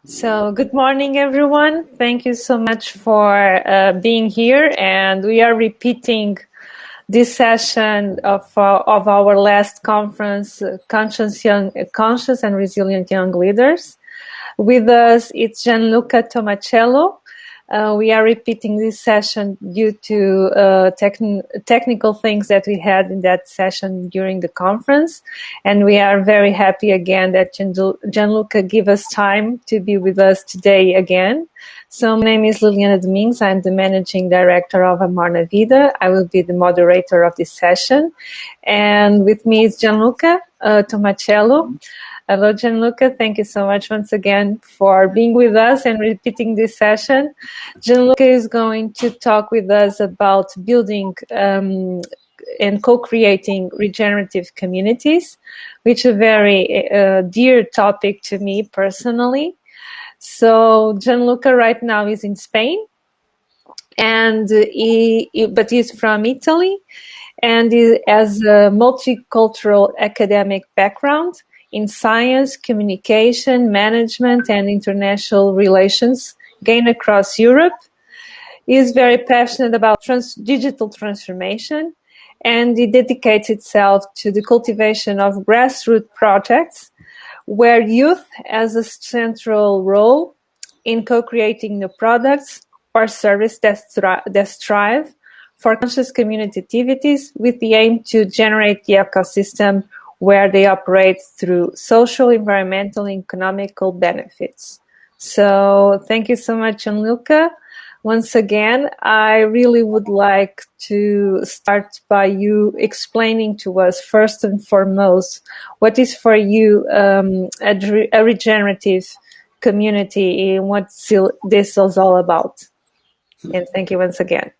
So, good morning, everyone. Thank you so much for being here. And we are repeating this session of our last conference, Conscious and Resilient Young Leaders. With us, it's Gianluca Tomasello. We are repeating this session due to technical things that we had in that session during the conference. And we are very happy again that Gianluca gave us time to be with us today again. So my name is Liliana Domingues. I'm the Managing Director of Amarnavida. I will be the moderator of this session. And with me is Gianluca Tomasello. Hello, Gianluca. Thank you so much once again for being with us and repeating this session. Gianluca is going to talk with us about building and co-creating regenerative communities, which is a very dear topic to me personally. So Gianluca right now is in Spain, and but he's from Italy, and he has a multicultural academic background in science, communication, management, and international relations gained across Europe. He is very passionate about digital transformation, and he dedicates itself to the cultivation of grassroots projects where youth has a central role in co-creating new products or services that strive for conscious community activities with the aim to generate the ecosystem where they operate through social, environmental, and economical benefits. So thank you so much, Gianluca. Once again, I really would like to start by you explaining to us, first and foremost, what is for you a regenerative community and what this is all about. And thank you once again.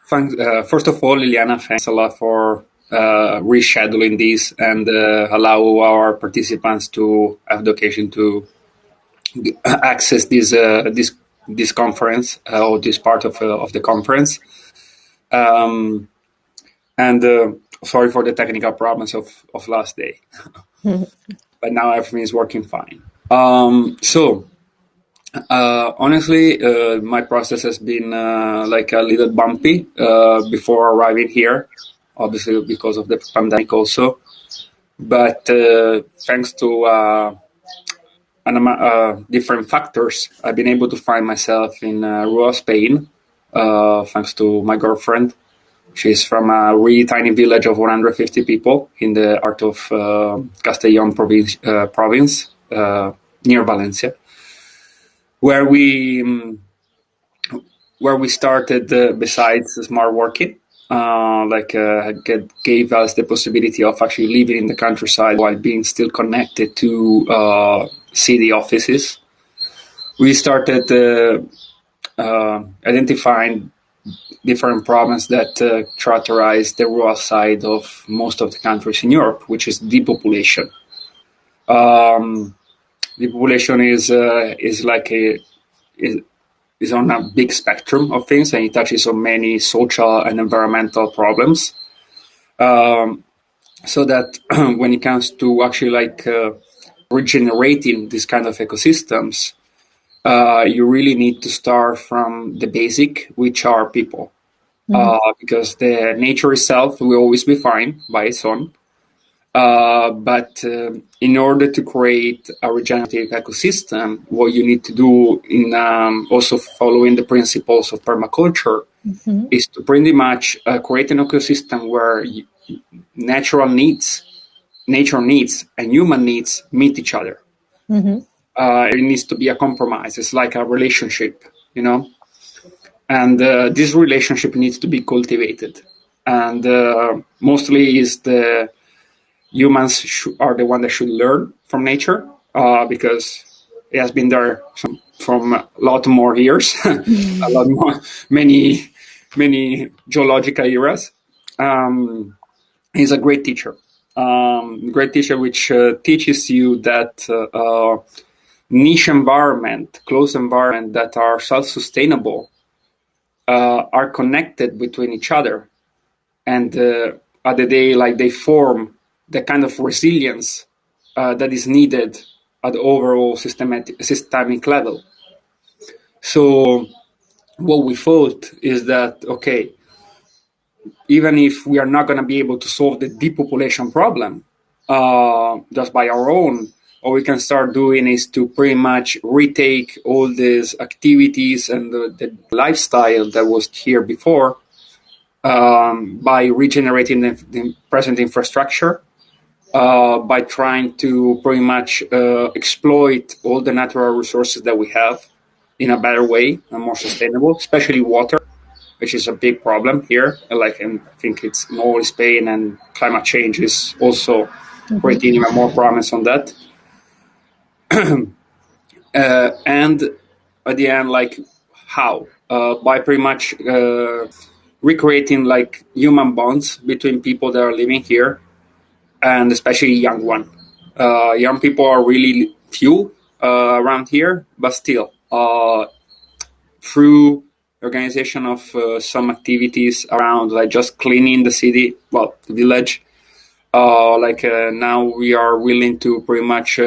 First of all, Liliana, thanks a lot for rescheduling this and allow our participants to have the occasion to access this conference or this part of the conference. And sorry for the technical problems of last day, but now everything is working fine. Honestly, my process has been like a little bumpy before arriving here, obviously because of the pandemic also. But thanks to different factors, I've been able to find myself in rural Spain, thanks to my girlfriend. She's from a really tiny village of 150 people in the heart of Castellón province near Valencia, where we started besides smart working, gave us the possibility of actually living in the countryside while being still connected to city offices. We started identifying different problems that characterize the rural side of most of the countries in Europe, which is depopulation. Depopulation is on a big spectrum of things, and it touches on many social and environmental problems. So that when it comes to actually regenerating this kind of ecosystems, you really need to start from the basic, which are people. Because the nature itself will always be fine by its own. But in order to create a regenerative ecosystem, what you need to do in also following the principles of permaculture is to pretty much create an ecosystem where nature needs and human needs meet each other. It needs to be a compromise. It's like a relationship, and this relationship needs to be cultivated. And mostly is the humans are the one that should learn from nature, because it has been there from a lot more years, many geological eras. He's a great teacher, which teaches you that niche environment, closed environment that are self-sustainable are connected between each other, and at the day, they form the kind of resilience that is needed at the overall systemic level. So what we thought is that, okay, even if we are not going to be able to solve the depopulation problem just by our own, what we can start doing is to pretty much retake all these activities and the lifestyle that was here before by regenerating the present infrastructure, by trying to pretty much exploit all the natural resources that we have in a better way and more sustainable, especially water, which is a big problem here. Like, I think it's in all Spain, and climate change is also creating even more promise on that. And at the end, like, how? By pretty much recreating like human bonds between people that are living here, and especially young one. Young people are really few around here, but still, through organization of some activities around, like just cleaning the city, well, the village. Now we are willing to pretty much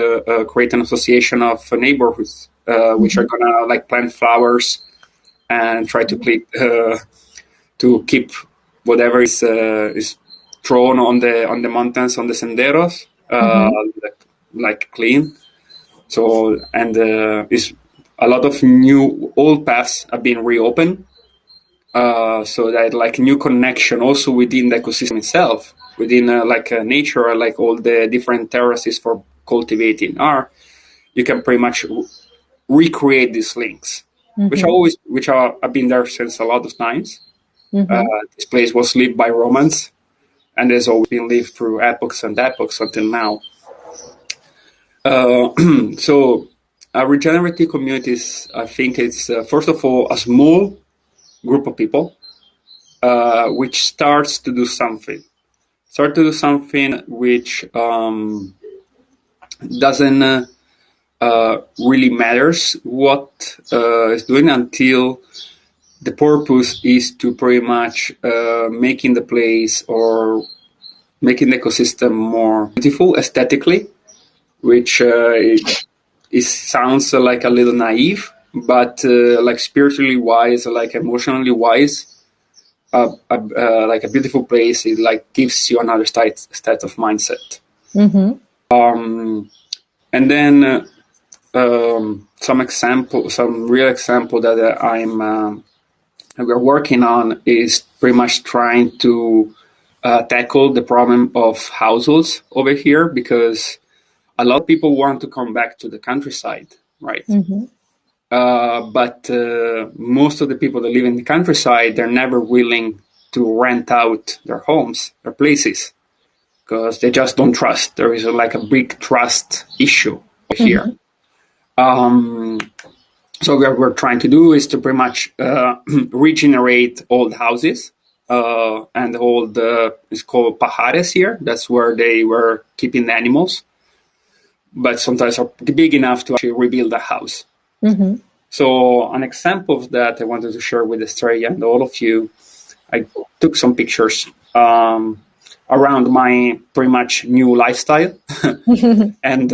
create an association of neighborhoods, which are gonna like plant flowers and try to keep whatever is thrown on the mountains, on the senderos, like clean. So, and is a lot of new old paths have been reopened, so that like new connection also within the ecosystem itself, within nature, like all the different terraces for cultivating are, you can pretty much recreate these links, which have been there since a lot of times. This place was lived by Romans, and has always been lived through epochs and epochs until now. So regenerative communities, I think it's first of all a small group of people which starts to do something. Which doesn't really matters what is doing, until the purpose is to pretty much making the place or making the ecosystem more beautiful aesthetically, which it sounds like a little naive, but like spiritually wise, like emotionally wise, like a beautiful place, it like gives you another state of mindset. And then some real example that we're working on is pretty much trying to tackle the problem of households over here, because a lot of people want to come back to the countryside, right? But most of the people that live in the countryside, they're never willing to rent out their homes, their places, because they just don't trust. There is like a big trust issue here. So what we're trying to do is to pretty much regenerate old houses and old, it's called pajares here. That's where they were keeping the animals, but sometimes are big enough to actually rebuild a house. So an example of that I wanted to share with Estrella and all of you. I took some pictures around my pretty much new lifestyle and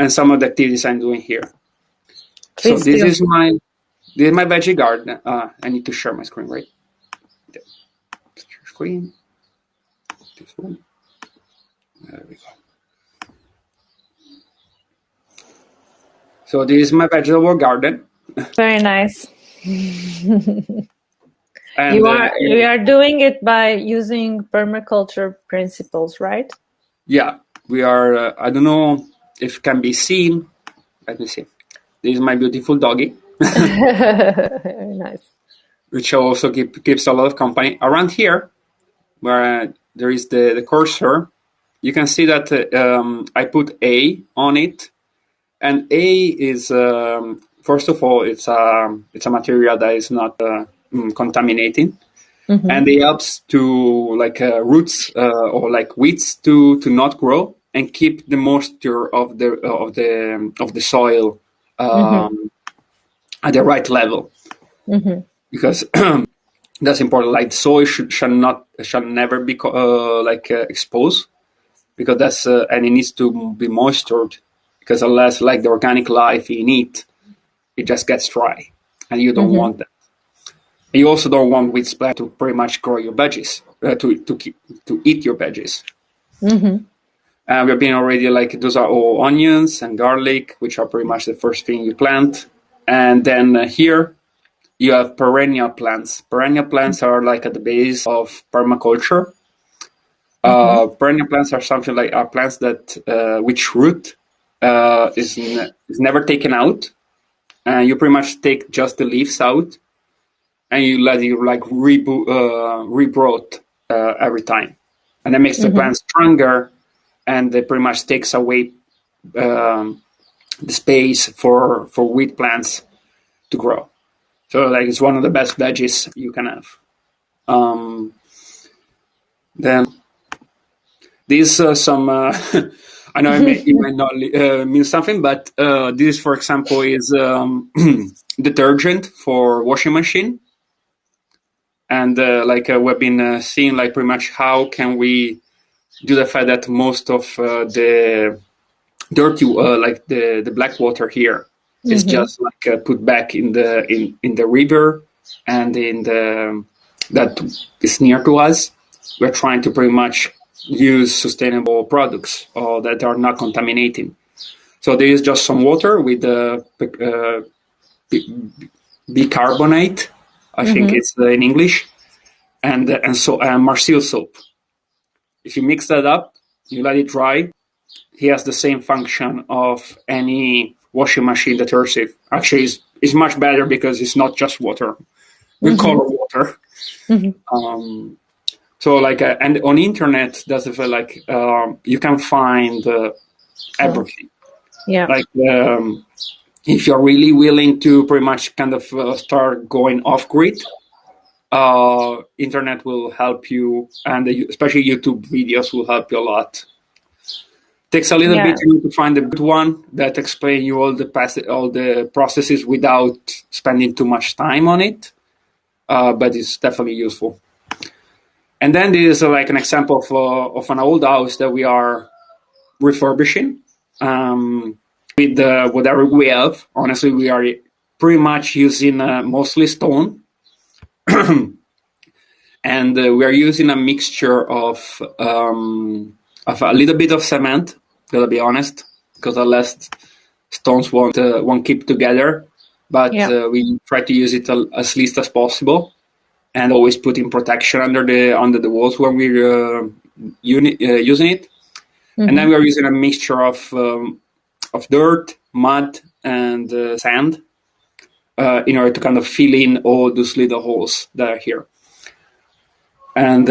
some of the activities I'm doing here. So this is my veggie garden. I need to share my screen, right? Screen. This one. There we go. So this is my vegetable garden. Very nice. And you are doing it by using permaculture principles, right? Yeah, we are. I don't know if it can be seen. Let me see. This is my beautiful doggy. Very nice. Which also keeps a lot of company. Around here, where there is the cursor, you can see that I put A on it. And A is, first of all, it's a material that is not contaminating. And it helps to like roots or like weeds to not grow and keep the moisture of the soil at the right level, because that's important. Like soil shall never be exposed, because that's and it needs to be moistured because unless like the organic life in it just gets dry, and you don't want that. And you also don't want weed splash to pretty much grow your veggies, to eat your veggies. We've been already like those are all onions and garlic, which are pretty much the first thing you plant. And then here you have perennial plants. Perennial plants are like at the base of permaculture. Perennial plants are something like are plants that which root is never taken out. You pretty much take just the leaves out, and you let it like regrowth every time, and that makes the plant stronger, and it pretty much takes away the space for wheat plants to grow. So like it's one of the best veggies you can have. Then these some I know it might not mean something, but this, for example, is detergent for washing machine. And we've been seeing like pretty much how can we do the fact that most of the dirty, like the black water here, is just like put back in the river and in the that is near to us. We're trying to pretty much use sustainable products that are not contaminating. So there is just some water with bicarbonate, I think it's in English, and Marseille soap. If you mix that up, you let it dry, it has the same function of any washing machine detersive. Actually, it's much better because it's not just water. We call it water. So and on internet, that's like you can find everything. Yeah. Like if you're really willing to pretty much kind of start going off grid, internet will help you, and especially YouTube videos will help you a lot. Takes a little bit to find a good one that explain you all the processes without spending too much time on it, but it's definitely useful. And then there is like an example of an old house that we are refurbishing with whatever we have. Honestly, we are pretty much using mostly stone. And we are using a mixture of a little bit of cement, gotta be honest, because unless stones won't keep together. But we try to use it as least as possible, and always putting protection under the walls when we're using it. And then we are using a mixture of dirt, mud, and sand in order to kind of fill in all those little holes that are here. And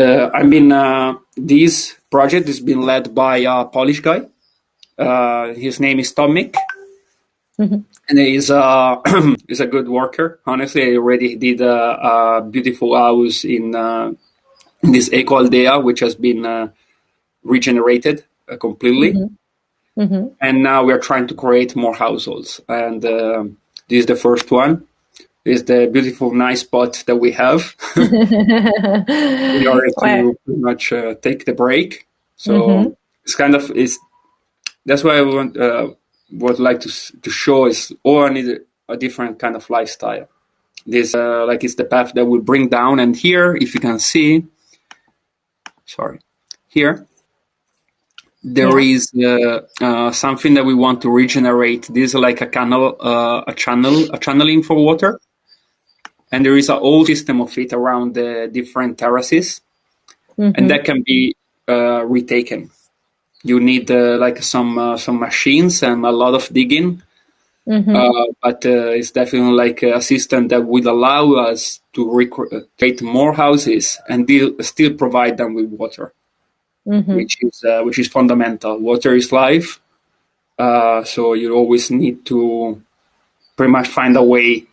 this project has been led by a Polish guy. His name is Tomek. And he's a good worker. Honestly, I already did a beautiful house in this eco aldea, which has been regenerated completely. And now we're trying to create more households. And this is the first one. This is the beautiful, nice spot that we have in order to pretty much take the break. So it's kind of that's why I would like to show is all I need a different kind of lifestyle. This it's the path that will bring down. And here, if you can see, here there is something that we want to regenerate. This is like a channeling for water, and there is a whole system of it around the different terraces, and that can be retaken. You need some machines and a lot of digging, but it's definitely like a system that would allow us to create more houses and still provide them with water, which is fundamental. Water is life, so you always need to pretty much find a way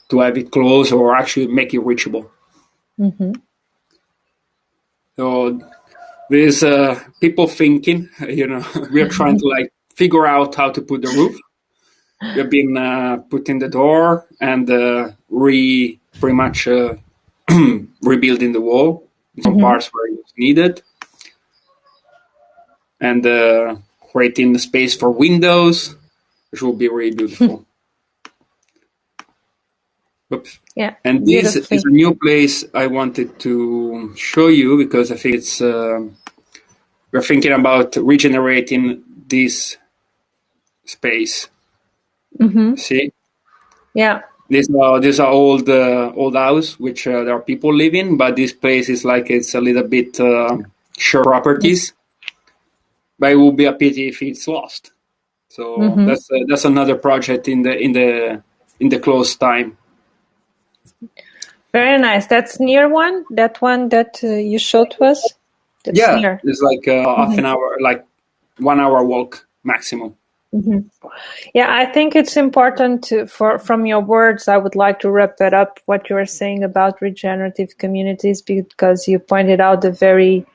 to have it close or actually make it reachable. So there's people thinking, we are trying to figure out how to put the roof. We've been putting the door and pretty much rebuilding the wall in some parts where it's needed, and creating the space for windows. which will be really beautiful. Oops. Yeah, and this is a new place I wanted to show you because I think it's we're thinking about regenerating this space. See, yeah, these are old house which there are people living, but this place is like it's a little bit share properties. But it would be a pity if it's lost. So that's another project in the close time. very nice. That's near one. That one that you showed to us. That's Yeah, near. it's like half an hour, like 1 hour walk maximum. Yeah, I think it's important from your words, I would like to wrap that up, what you were saying about regenerative communities, because you pointed out the very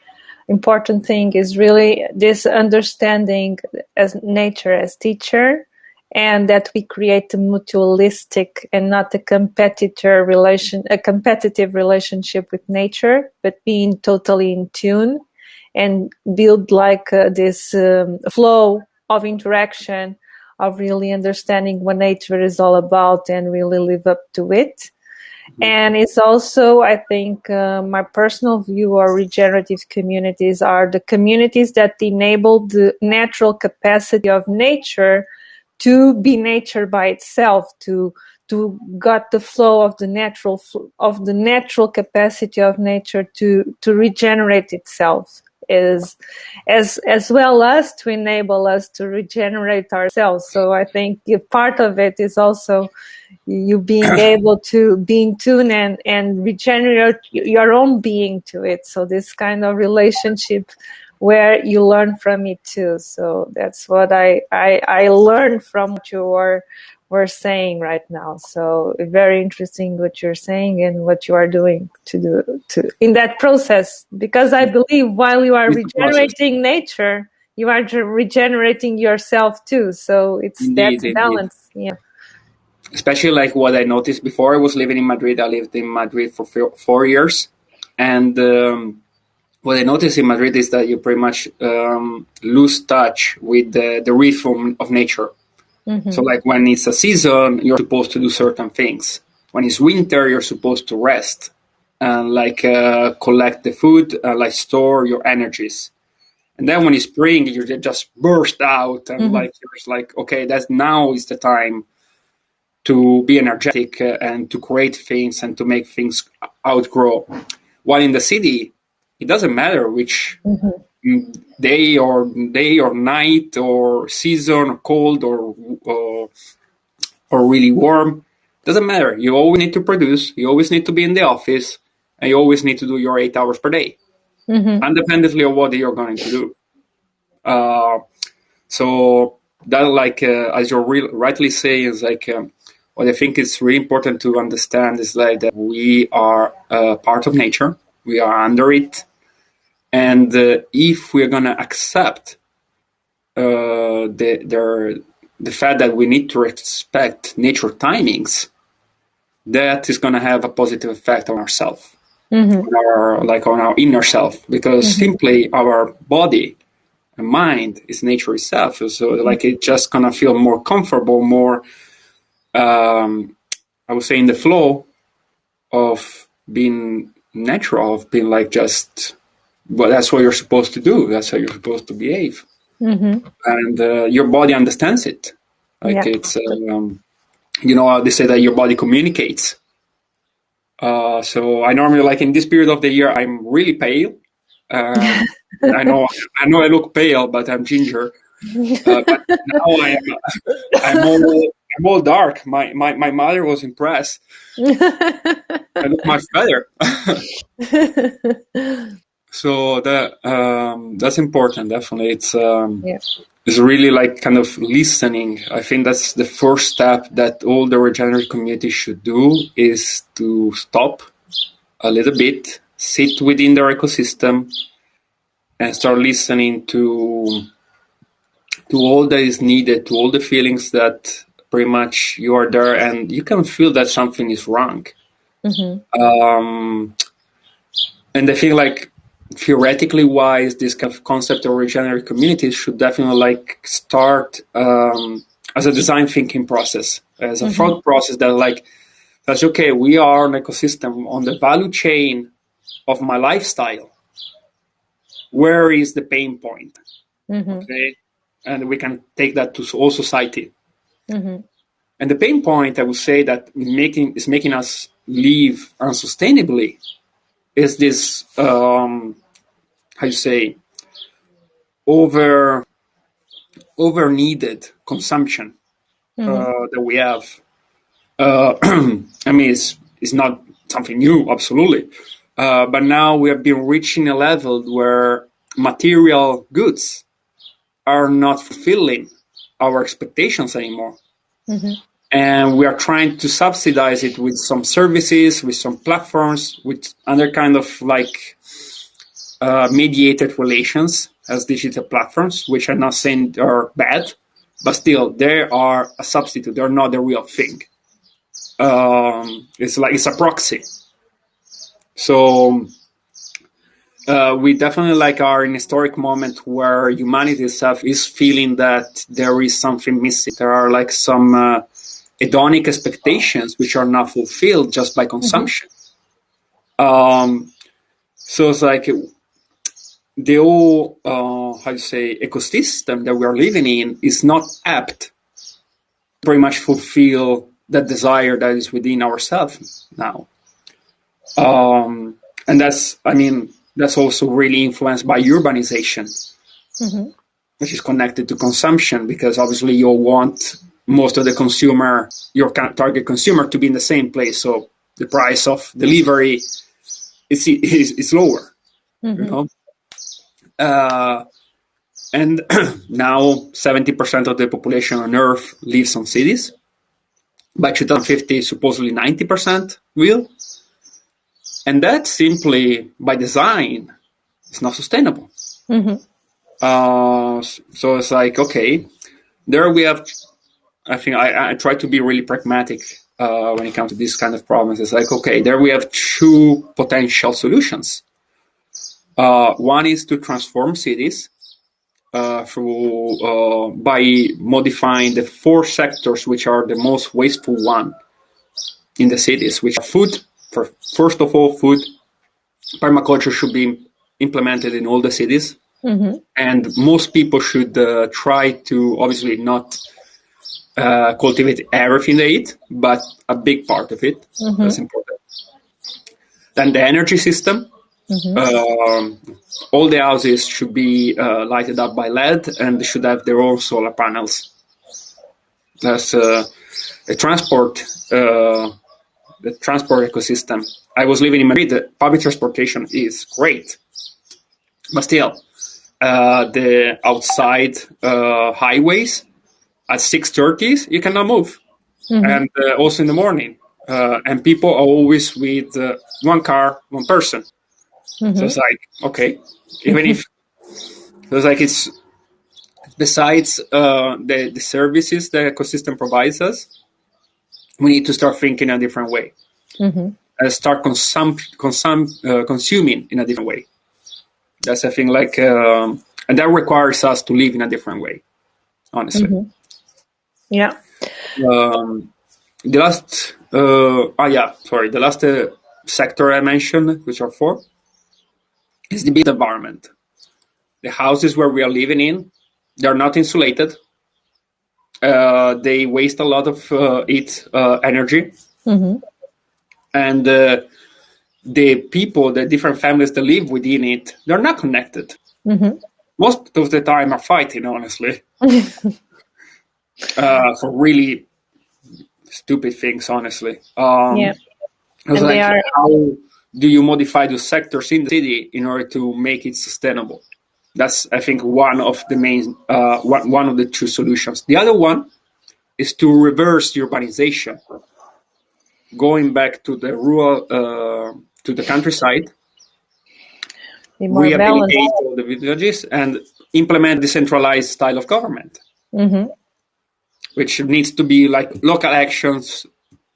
important thing is really this understanding as nature as teacher, and that we create a mutualistic and not a competitive relationship with nature, but being totally in tune and build like this flow of interaction, of really understanding what nature is all about and really live up to it. And it's also, I think, my personal view, or regenerative communities are the communities that enable the natural capacity of nature to be nature by itself, to got the flow of the natural capacity of nature to regenerate itself, is as well as to enable us to regenerate ourselves. So I think part of it is also you being able to be in tune and regenerate your own being to it. So this kind of relationship where you learn from it too. So that's what I learned from what you were saying right now. So very interesting what you're saying and what you are doing to in that process, because I believe while you are regenerating nature, you are regenerating yourself too. So it's Indeed, that indeed. balance. Yeah. Especially like what I noticed before I was living in Madrid. I lived in Madrid for 4 years, and what I noticed in Madrid is that you pretty much lose touch with the rhythm of nature. So like when it's a season, you're supposed to do certain things. When it's winter, you're supposed to rest and like collect the food, like store your energies. And then when it's spring, you just burst out and like you're just like, okay, that's now is the time to be energetic and to create things and to make things outgrow. While in the city, it doesn't matter which day or night or season or cold or really warm. Doesn't matter. You always need to produce. You always need to be in the office, and you always need to do your 8 hours per day, independently of what you're going to do. So that, like as you're rightly saying, is like what I think is really important to understand is like that we are part of nature. We are under it, and if we're gonna accept the fact that we need to respect nature timings, that is going to have a positive effect on ourselves, on our inner self, because simply our body and mind is nature itself. So like it's just going to feel more comfortable, more, I would say, in the flow of being natural, of being like just, well, that's what you're supposed to do. That's how you're supposed to behave. And your body understands it. Like it's, they say that your body communicates. So I normally, like in this period of the year, I'm really pale. I know I look pale, but I'm ginger. But now I'm all dark. My mother was impressed. I look much better. So that's important. Definitely, it's really like kind of listening. I think that's the first step that all the regenerative community should do, is to stop a little bit, sit within their ecosystem, and start listening to all that is needed, to all the feelings that pretty much you are there, and you can feel that something is wrong. And I think, like, theoretically wise, this kind of concept of regenerative communities should definitely like start as a design thinking process, as a thought process that's okay. We are an ecosystem on the value chain of my lifestyle. Where is the pain point? Okay, and we can take that to all society. And the pain point, I would say, that is making us live unsustainably is this how you say over needed consumption that we have. I mean, it's not something new, absolutely, but now we have been reaching a level where material goods are not fulfilling our expectations anymore. And we are trying to subsidize it with some services, with some platforms, with other kind of like mediated relations as digital platforms, which I'm not saying are bad, but still they are a substitute. They're not the real thing. It's a proxy. So we definitely are in a historic moment where humanity itself is feeling that there is something missing. There are some hedonic expectations which are not fulfilled just by consumption. So it's like the whole ecosystem that we are living in is not apt to pretty much fulfill that desire that is within ourselves now. And that's also really influenced by urbanization, which is connected to consumption, because obviously you want most of your target consumer, to be in the same place. So the price of delivery is lower, you know. And now 70% of the population on Earth lives on cities. By 2050, supposedly 90% will. And that simply, by design, is not sustainable. So it's like, okay, there we have, I think I try to be really pragmatic when it comes to this kind of problems. It's like, okay, there we have two potential solutions. One is to transform cities by modifying the 4 sectors which are the most wasteful one in the cities, which are food. First of all, food. Permaculture should be implemented in all the cities, and most people should try to obviously not cultivate everything they eat, but a big part of it. That's important. Then the energy system. All the houses should be lighted up by LED, and they should have their own solar panels. That's the transport ecosystem. I was living in Madrid. The public transportation is great, but still, the outside highways at 6:30 you cannot move, and also in the morning, and people are always with one car, one person. So it's like, okay, even if it's besides the services the ecosystem provides us, we need to start thinking in a different way. Start consuming in a different way. That's a thing, and that requires us to live in a different way, honestly. Yeah. The last sector I mentioned, which are 4, is the built environment. The houses where we are living in, they're not insulated. They waste a lot of energy. And the people, the different families that live within it, they're not connected. Most of the time are fighting, honestly. For really stupid things, honestly. And how do you modify those sectors in the city in order to make it sustainable? That's, I think, one of the main, one of the 2 solutions. The other one is to reverse urbanization, going back to the rural, to the countryside, rehabilitate all the villages, and implement decentralized style of government, which needs to be local actions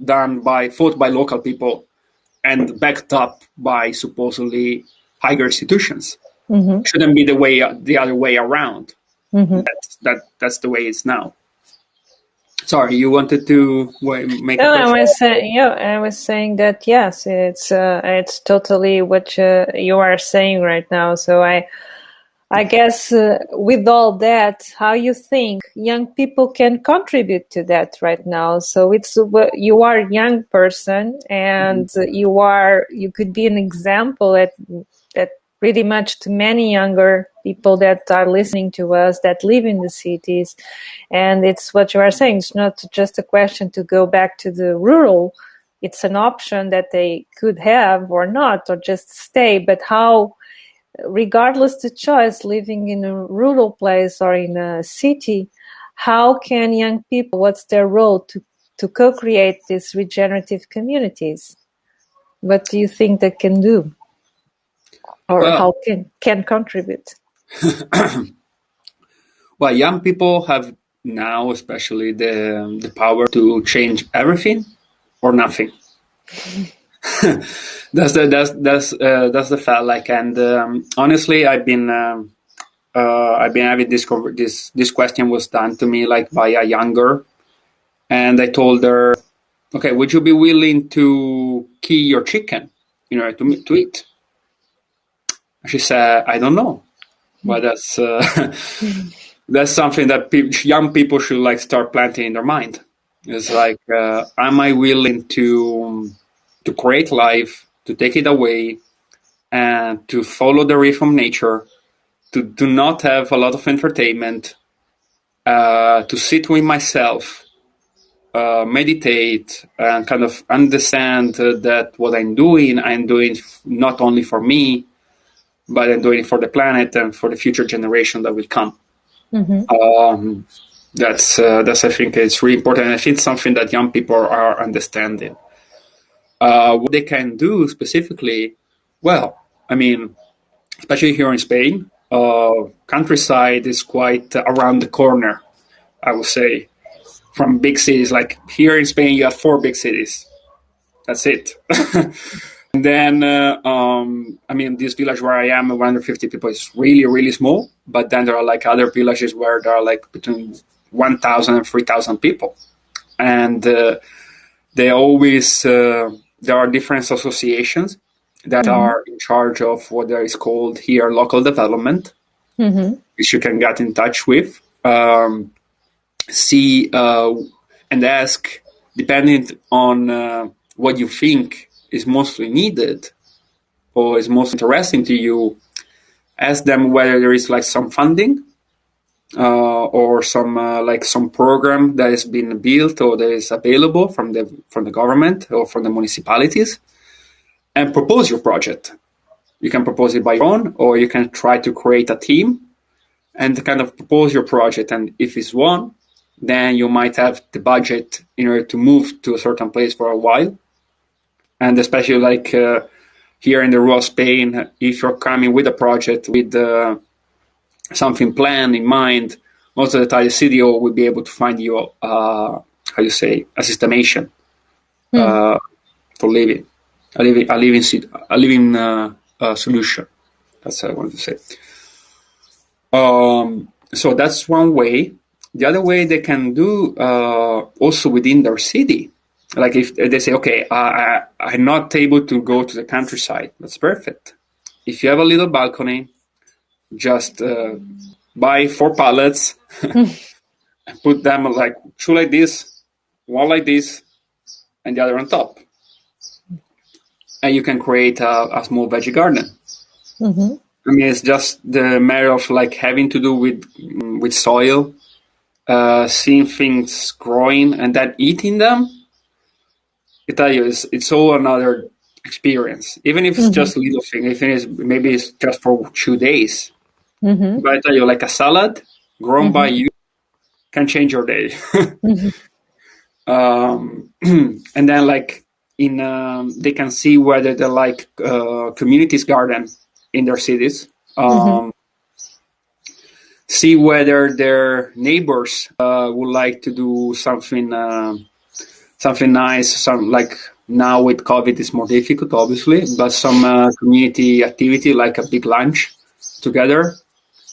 done fought by local people and backed up by supposedly higher institutions. Shouldn't be the other way around. That's the way it's now. Sorry, you wanted to make a No, question? I was saying that yes, it's totally what you are saying right now. So I guess with all that, how you think young people can contribute to that right now? So you are a young person, and you could be an example at pretty much to many younger people that are listening to us that live in the cities. And it's what you are saying. It's not just a question to go back to the rural. It's an option that they could have or not, or just stay. But how, regardless the choice, living in a rural place or in a city, how can young people, what's their role to co-create these regenerative communities? What do you think they can do, or Well, how can contribute? well, young people have now, especially the power to change everything or nothing. That's the fact. Like, and honestly, I've been having this question was done to me like by a younger, and I told her, okay, would you be willing to kill your chicken, to eat? She said, I don't know, but that's something that young people should like start planting in their mind. It's like, am I willing to create life, to take it away, and to follow the rhythm of nature, to do not have a lot of entertainment, to sit with myself, meditate, and kind of understand that what I'm doing not only for me, but I'm doing it for the planet and for the future generation that will come. That's I think it's really important. I think something that young people are understanding. What they can do specifically, well, I mean, especially here in Spain, countryside is quite around the corner, I would say, from big cities. Like here in Spain, you have 4 big cities. That's it. And then, I mean, this village where I am, 150 people, is really, really small. But then there are like other villages where there are like between 1,000 and 3,000 people. And they always, there are different associations that are in charge of what is called here local development, which you can get in touch with. See and ask, depending on what you think is mostly needed or is most interesting to you, ask them whether there is like some funding or some program that has been built or that is available from the government or from the municipalities, and propose your project. You can propose it by your own, or you can try to create a team and kind of propose your project. And if it's one, then you might have the budget in order to move to a certain place for a while. And especially like here in the rural Spain, if you're coming with a project with something planned in mind, most of the time the CDO will be able to find you, a systemation for living, a living solution. That's what I wanted to say. So that's one way. The other way they can do also within their city, like if they say, okay, I'm not able to go to the countryside, that's perfect. If you have a little balcony, just buy 4 pallets and put them like 2 like this, 1 like this, and the other on top. And you can create a small veggie garden. I mean, it's just the matter of like having to do with soil, seeing things growing and then eating them. I tell you, it's all another experience. Even if it's just a little thing, if maybe it's just for 2 days. But I tell you, like a salad grown by you can change your day. And then like they can see whether they like communities garden in their cities. See whether their neighbors would like to do something nice. Some like now with COVID, it's more difficult, obviously, but some community activity like a big lunch together,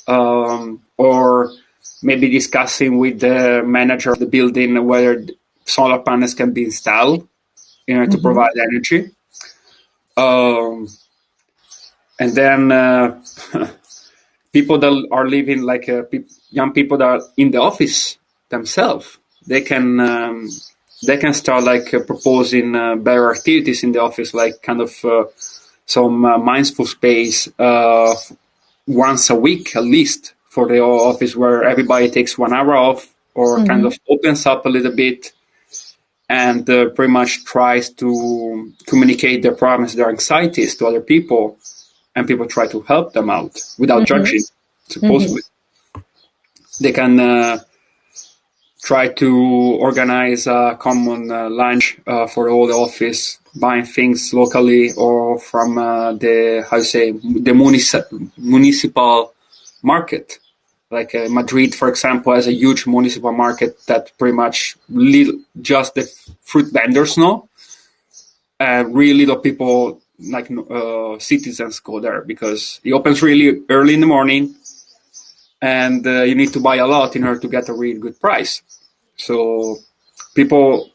or maybe discussing with the manager of the building whether solar panels can be installed in order to provide energy. And then people that are living like young people that are in the office themselves, they can start like proposing better activities in the office, like kind of some mindful space once a week at least for the office, where everybody takes 1 hour off or kind of opens up a little bit and pretty much tries to communicate their problems, their anxieties to other people, and people try to help them out without judging, supposedly. They can try to organize a common lunch for the whole office, buying things locally or from the municipal market. Like Madrid, for example, has a huge municipal market that pretty much just the fruit vendors know. Really little people, like citizens, go there because it opens really early in the morning, and you need to buy a lot in order to get a really good price. So people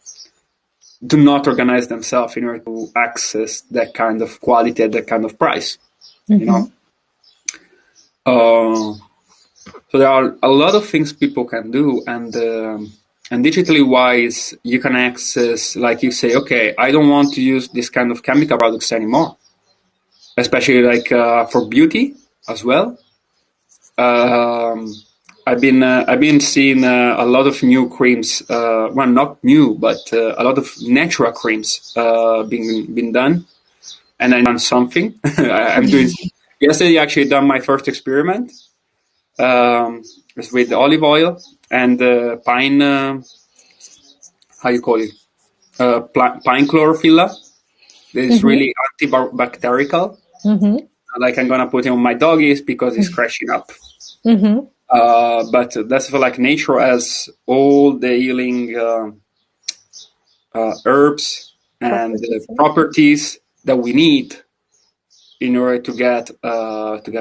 do not organize themselves in order to access that kind of quality at that kind of price, you know. So there are a lot of things people can do, and digitally wise, you can access, like you say, okay, I don't want to use this kind of chemical products anymore, especially like for beauty as well. I've been seeing a lot of new creams. Well, not new, but a lot of natural creams being done, and I've done something. I'm doing. Yesterday, I actually done my first experiment. It's with olive oil and pine. How you call it? Pine chlorophylla. It's really antibacterial. Like I'm gonna put it on my doggies because it's crashing up. But that's for like nature has all the healing herbs and properties that we need in order to get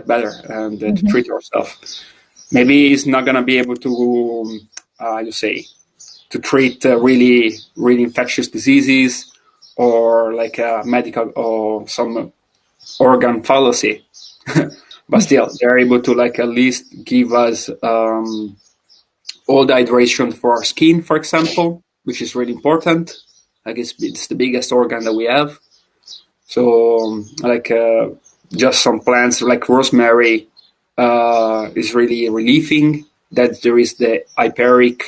better and to treat ourselves. Maybe it's not gonna be able to to treat really infectious diseases or like medical or some organ fallacy. But still, they're able to like at least give us all the hydration for our skin, for example, which is really important. Like it's the biggest organ that we have. So like just some plants like rosemary is really relieving. That there is the hyperic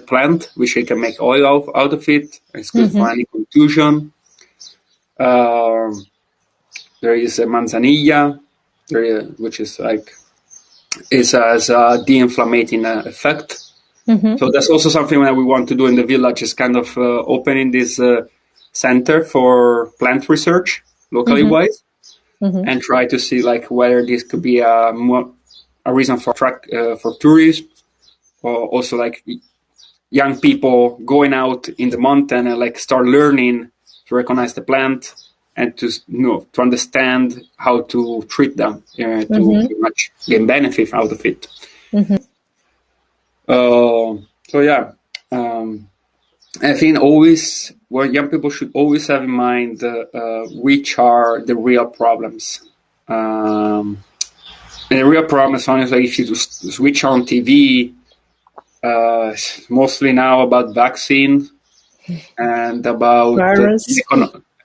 plant, which you can make oil out of it. It's good for any contusion. There is a manzanilla, which is like has a de-inflamming effect. So that's also something that we want to do in the village, is kind of opening this center for plant research locally wise, and try to see like whether this could be a reason for tourism, or also like young people going out in the mountain and like start learning to recognize the plant and to to understand how to treat them to pretty much gain benefit out of it. So yeah, I think always young people should always have in mind which are the real problems. And the real problem is honestly, if you switch on TV, mostly now about vaccine and about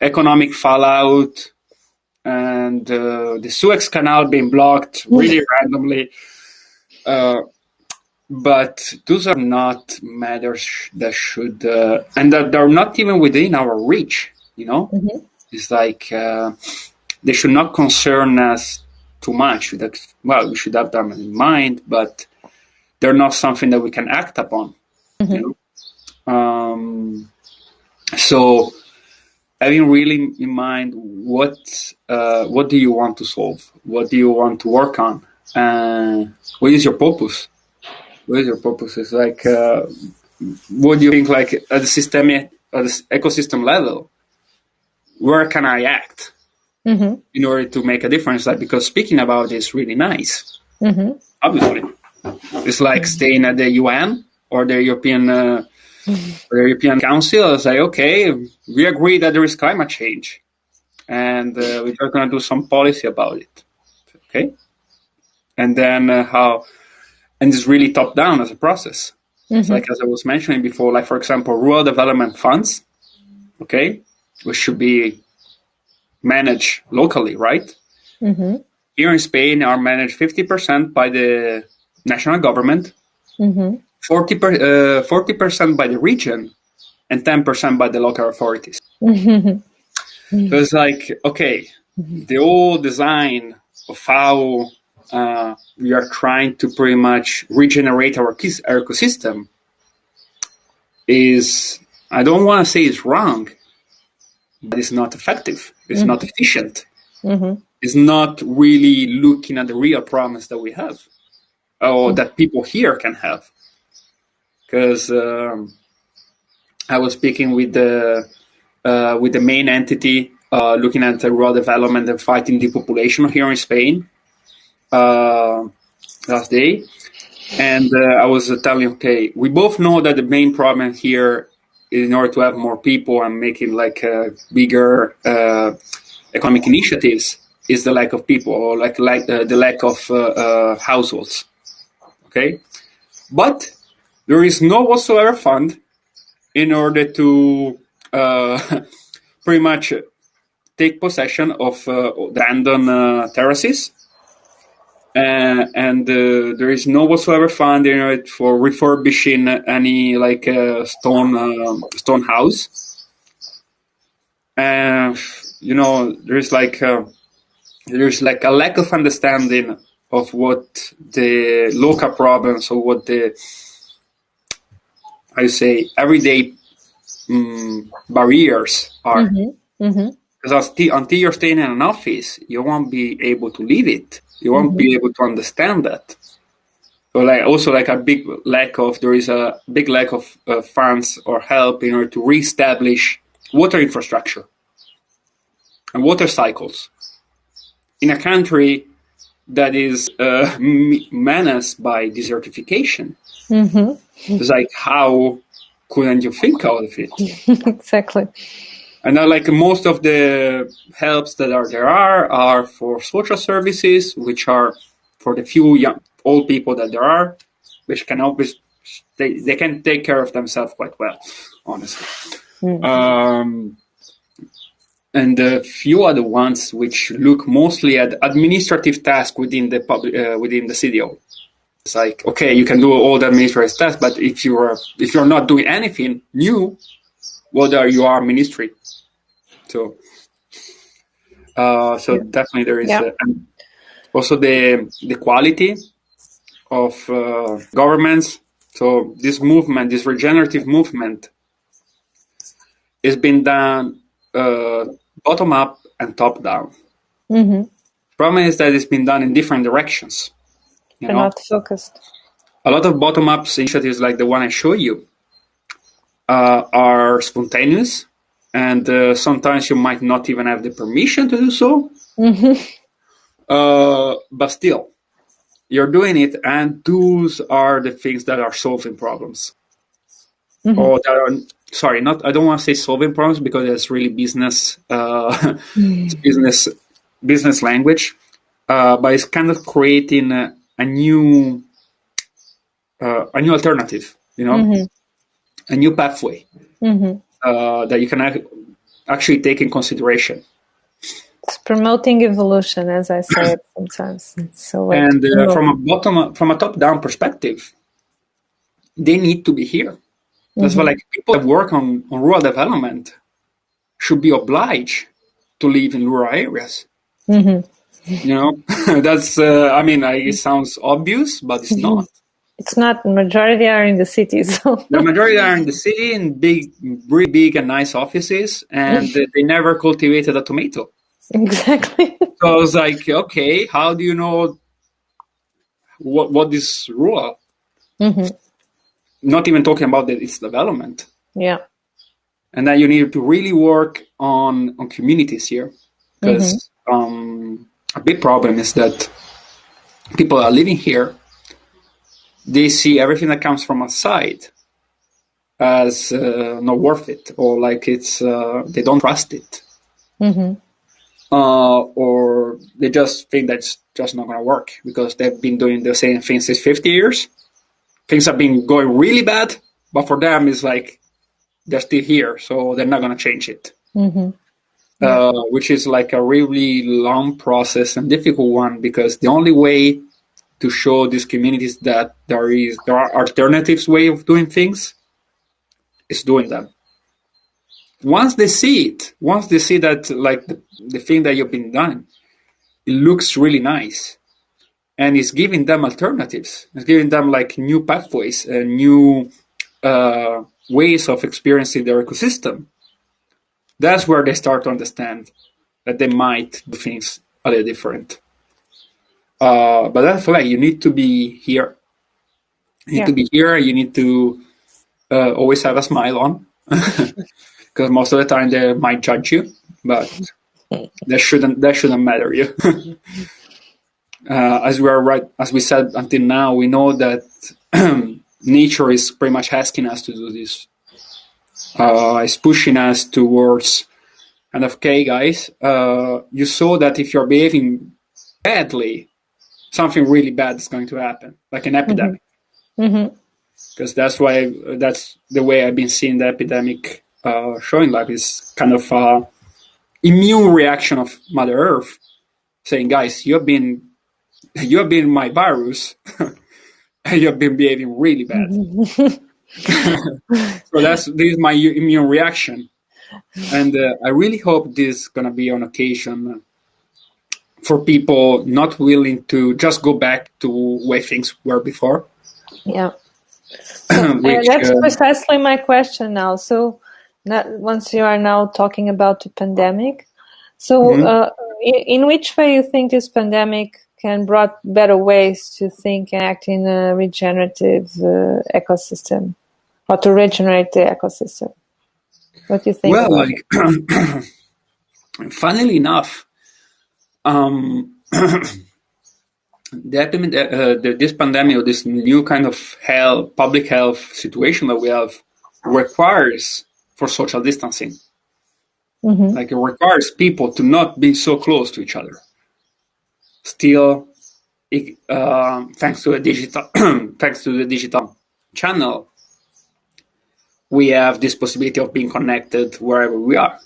economic fallout and the Suez Canal being blocked really randomly. But those are not matters that should, and that are not even within our reach, you know? It's like they should not concern us too much. Well, we should have them in mind, but they're not something that we can act upon, you know? So having really in mind what do you want to solve? What do you want to work on? What is your purpose? What is your purpose? It's like, what do you think, like at the ecosystem level, where can I act in order to make a difference? Like, because speaking about it is really nice, obviously, It's like staying at the UN or the European Council. It's like, okay, we agree that there is climate change, and we're just going to do some policy about it. Okay, and then and it's really top down as a process. It's like, as I was mentioning before, like for example, rural development funds, okay, which should be managed locally, right? Here in Spain are managed 50% by the national government, 40% by the region, and 10% by the local authorities. So it's like, okay, the whole design of how we are trying to pretty much regenerate our ecosystem is, I don't want to say it's wrong, but it's not effective. It's not efficient. It's not really looking at the real problems that we have or that people here can have. Because I was speaking with the main entity looking at the rural development and fighting depopulation here in Spain last day. And I was telling, okay, we both know that the main problem here is in order to have more people and making like bigger economic initiatives is the lack of people or like the lack of households. Okay, but there is no whatsoever fund in order to pretty much take possession of abandoned terraces. And there is no whatsoever fund in it for refurbishing any like stone house. And there's like a lack of understanding of what the local problems or what the everyday barriers are. Because until you're staying in an office, you won't be able to live it. You won't be able to understand that. So there is a big lack of funds or help in order to reestablish water infrastructure and water cycles in a country that is menaced by desertification. It's like, how couldn't you think out of it? Exactly. And now, like most of the helps that there are for social services, which are for the few young old people that there are, which can always they can take care of themselves quite well, honestly. And a few other ones which look mostly at administrative tasks within the city. It's like, okay, you can do all the administrative tasks, but if you're not doing anything new, whether you are ministry. So definitely there is and also the quality of governments. So this movement, this regenerative movement, has been done bottom up and top down. Problem is that it's been done in different directions. They're not focused. A lot of bottom up initiatives, like the one I show you, are spontaneous. And sometimes you might not even have the permission to do so. But still, you're doing it, and those are the things that are solving problems. Or that are, I don't want to say solving problems because it's really business, it's business language. But it's kind of creating a new alternative, a new pathway that you can actually take in consideration. It's promoting evolution, as I say it sometimes. And from a top-down perspective, they need to be here. That's why, like, people that work on rural development should be obliged to live in rural areas. That's it sounds obvious, but it's not. It's not. The majority are in the cities. So. The majority are in the city in really big and nice offices, and they never cultivated a tomato. Exactly. So I was like, okay, how do you know what is rural? Not even talking about its development. Yeah. And then you need to really work on communities here, because a big problem is that people are living here they see everything that comes from outside as not worth it, or like it's they don't trust it, or they just think that's just not going to work because they've been doing the same thing since 50 years. Things have been going really bad, but for them it's like they're still here, so they're not going to change it. Which is like a really long process and difficult one, because the only way to show these communities that there are alternatives way of doing things is doing them. Once they see that like the thing that you've been done, it looks really nice, and it's giving them alternatives. It's giving them like new pathways and new ways of experiencing their ecosystem. That's where they start to understand that they might do things a little different. But that's like you need to be here. You need to be here. You need to always have a smile on, because most of the time they might judge you, but that shouldn't matter you. As we said until now, we know that nature is pretty much asking us to do this. It's pushing us towards kind of, okay, guys, you saw that if you're behaving badly, something really bad is going to happen, like an epidemic. Because that's the way I've been seeing the epidemic showing, like this kind of immune reaction of Mother Earth, saying, guys, you have been my virus, and you have been behaving really bad. So this is my immune reaction. And I really hope this is going to be on occasion for people not willing to just go back to way things were before. Yeah. So, that's precisely my question now. So once you are now talking about the pandemic, so in which way you think this pandemic can brought better ways to think and act in a regenerative ecosystem, or to regenerate the ecosystem? What do you think about it? Funnily enough, this pandemic, or this new kind of public health situation that we have, requires for social distancing. Like it requires people to not be so close to each other. Still, thanks to the digital channel, we have this possibility of being connected wherever we are.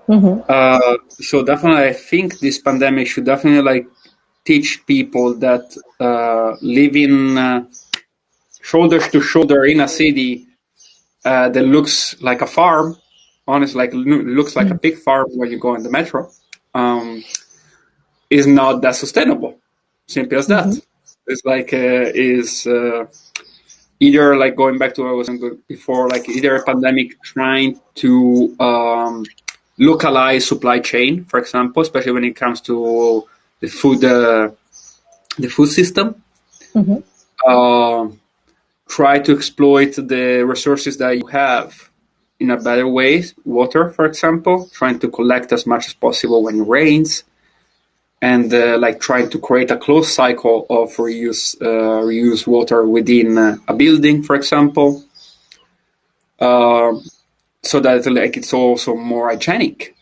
So definitely, I think this pandemic should definitely teach people that living shoulders to shoulder in a city that looks like a farm, honestly, looks like a big farm when you go in the metro, is not that sustainable. Simple as that. It's like either like going back to what I was saying before, like either a pandemic trying to localize supply chain, for example, especially when it comes to the food system. Try to exploit the resources that you have in a better way. Water, for example, trying to collect as much as possible when it rains, and trying to create a closed cycle of reuse water within a building, for example, so that it's also more hygienic,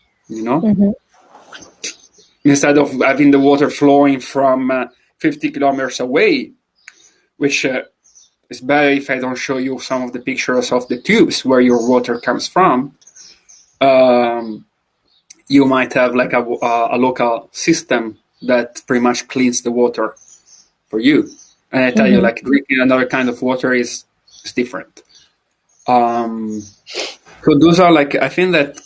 instead of having the water flowing from 50 kilometers away, which it's better if I don't show you some of the pictures of the tubes where your water comes from. You might have like a local system that pretty much cleans the water for you. And I tell you, like drinking another kind of water is different. So those are I think that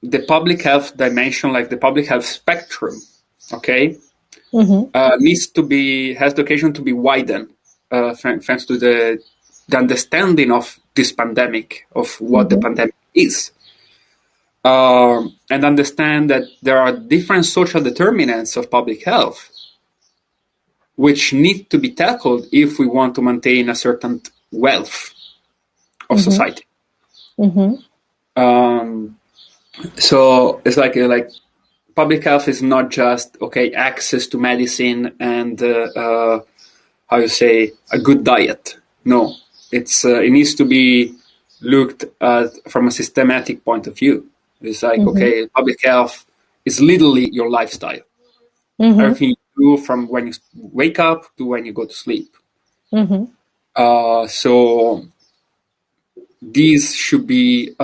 the public health dimension, like the public health spectrum, okay, has the occasion to be widened thanks to the understanding of this pandemic, of what the pandemic is. And understand that there are different social determinants of public health which need to be tackled if we want to maintain a certain wealth of society. So it's like public health is not just access to medicine and how you say, a good diet. No, it needs to be looked at from a systematic point of view. It's like, okay, public health is literally your lifestyle. Everything you do from when you wake up to when you go to sleep. So these should be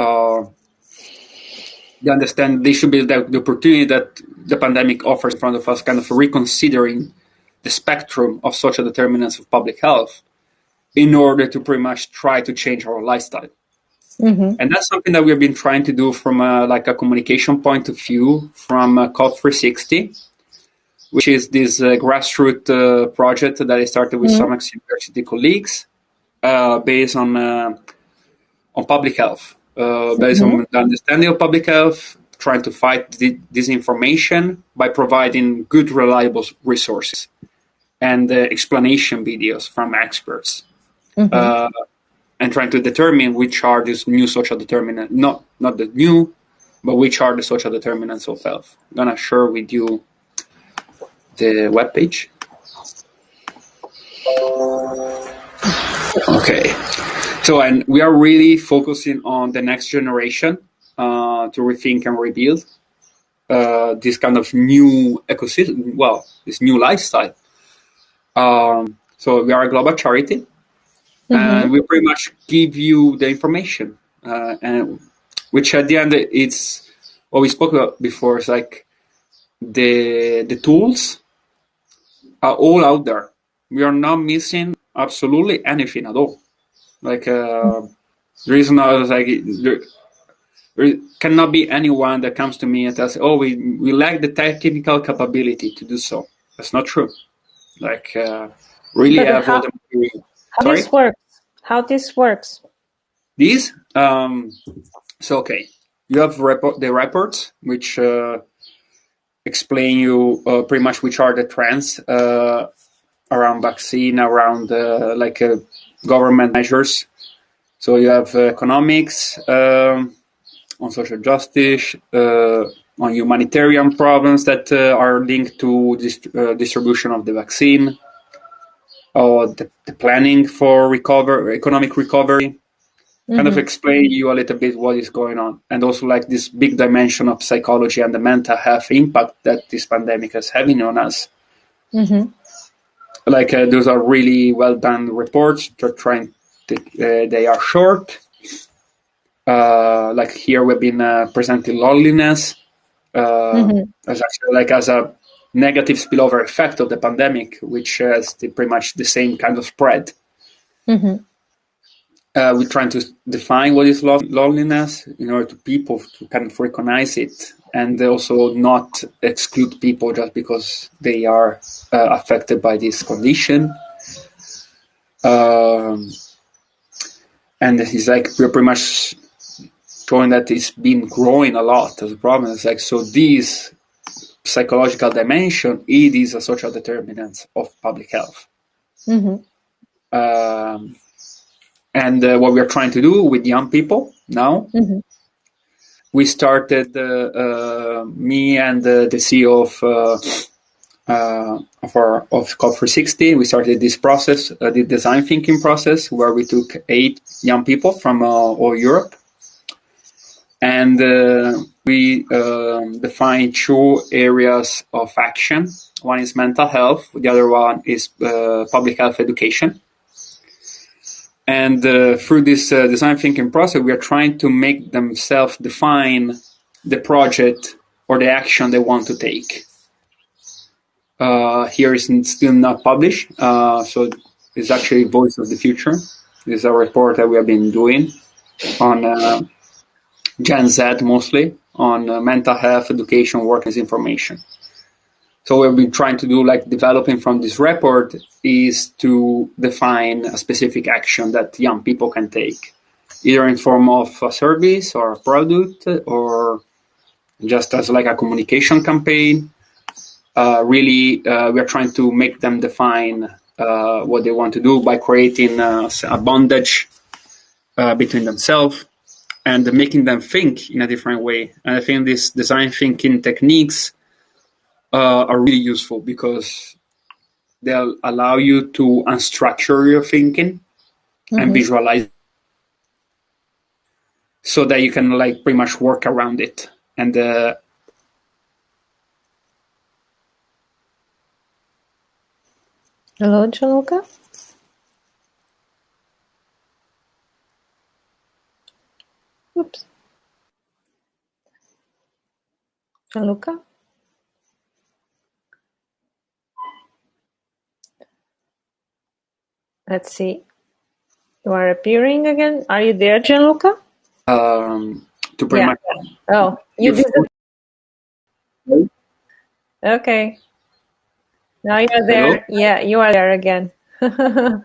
they should be the opportunity that the pandemic offers in front of us, kind of reconsidering the spectrum of social determinants of public health in order to pretty much try to change our lifestyle. And that's something that we've been trying to do from a communication point of view from COP 360, which is this grassroots project that I started with some ex-university colleagues based on public health, based on the understanding of public health, trying to fight disinformation by providing good, reliable resources and explanation videos from experts. And trying to determine which are these new social determinants, not the new, but which are the social determinants of health. I'm going to share with you the webpage. Okay. So, and we are really focusing on the next generation to rethink and rebuild this kind of new ecosystem, this new lifestyle. So we are a global charity. And we pretty much give you the information, and which at the end it's what we spoke about before. It's like the tools are all out there. We are not missing absolutely anything at all. Like there is not there cannot be anyone that comes to me and says, "Oh, we lack the technical capability to do so." That's not true. Like really but have all the material. How this works? These, so okay, you have the reports which explain you pretty much which are the trends around vaccine, around government measures. So you have economics, on social justice, on humanitarian problems that are linked to distribution of the vaccine, or the planning for economic recovery, kind of explain you a little bit what is going on. And also like this big dimension of psychology and the mental health impact that this pandemic is having on us. Like those are really well done reports. They are short. Like here we've been presenting loneliness as a negative spillover effect of the pandemic, which has pretty much the same kind of spread. We're trying to define what is loneliness in order to people to kind of recognize it, and also not exclude people just because they are affected by this condition. And it's like we're pretty much showing that it's been growing a lot as a problem. It's like, so these psychological dimension, it is a social determinant of public health. And what we are trying to do with young people now, we started, me and the CEO of COP 360, we started this process, the design thinking process, where we took 8 young people from all Europe. And we defined 2 areas of action. One is mental health, the other one is public health education. And through this design thinking process, we are trying to make them self-define the project or the action they want to take. Here is still not published, so it's actually Voice of the Future. This is a report that we have been doing on Gen Z mostly, on mental health, education, workplace information. So what we've been trying to do, like developing from this report, is to define a specific action that young people can take, either in form of a service or a product, or just as like a communication campaign. We are trying to make them define what they want to do by creating a bondage between themselves and making them think in a different way. And I think these design thinking techniques are really useful, because they'll allow you to unstructure your thinking and visualize, so that you can like pretty much work around it. And Hello, Gianluca. Oops. Gianluca? Let's see. You are appearing again. Are you there, Gianluca? to pretty much. Oh, you disappeared. Okay. Now you're there. Hello? Yeah, you are there again. I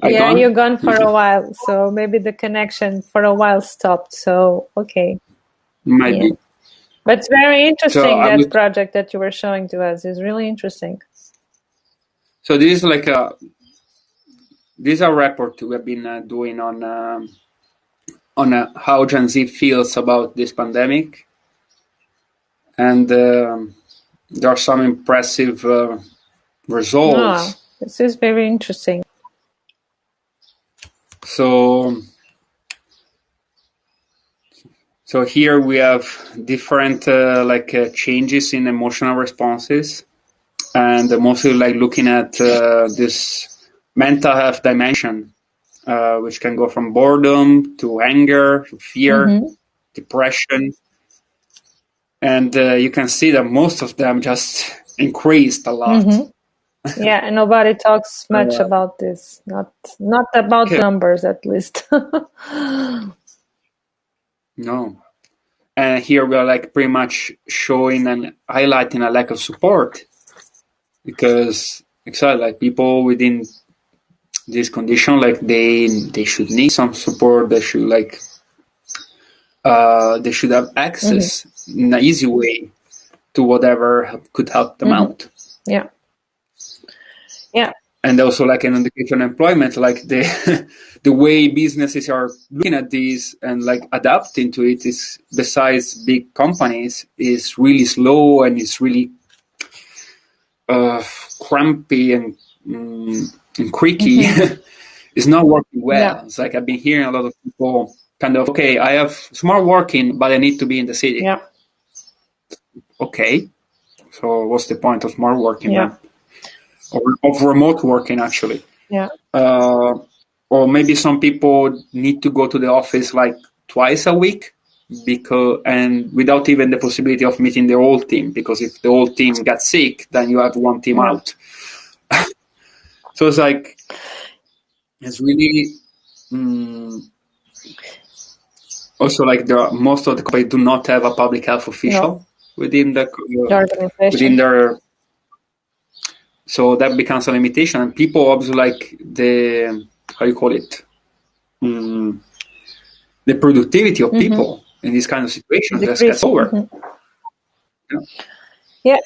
Yeah, gone? you're gone for a while. So maybe the connection for a while stopped. So, okay. Might Yeah. be. But it's very So interesting, I that was. project that you were showing to us is really interesting. So this is like this is a report we have been doing on how Gen Z feels about this pandemic, and there are some impressive results. Oh, this is very interesting. So here we have different changes in emotional responses, and mostly like looking at this mental health dimension, which can go from boredom to anger, to fear, depression, and you can see that most of them just increased a lot. Yeah, and nobody talks much about this. Not about numbers, at least. No. And here we are like pretty much showing and highlighting a lack of support, because exactly like people within this condition, like they should need some support. They should they should have access in an easy way to whatever could help them out. Yeah. Yeah. And also like an indication of employment, like the the way businesses are looking at this and like adapting to it is, besides big companies, is really slow, and it's really crampy and creaky. It's not working well. Yeah. It's like I've been hearing a lot of people kind of, okay, I have smart working, but I need to be in the city. Yeah. Okay, so what's the point of smart working Yeah. then? Or of remote working, actually? Yeah. Or maybe some people need to go to the office like twice a week, because and without even the possibility of meeting the whole team, because if the whole team gets sick, then you have one team out. So it's like it's really also like there are, most of the companies do not have a public health official within the organization. within their. So that becomes a limitation, and people obviously like the, how you call it, the productivity of people in this kind of situation just gets lower. Yeah.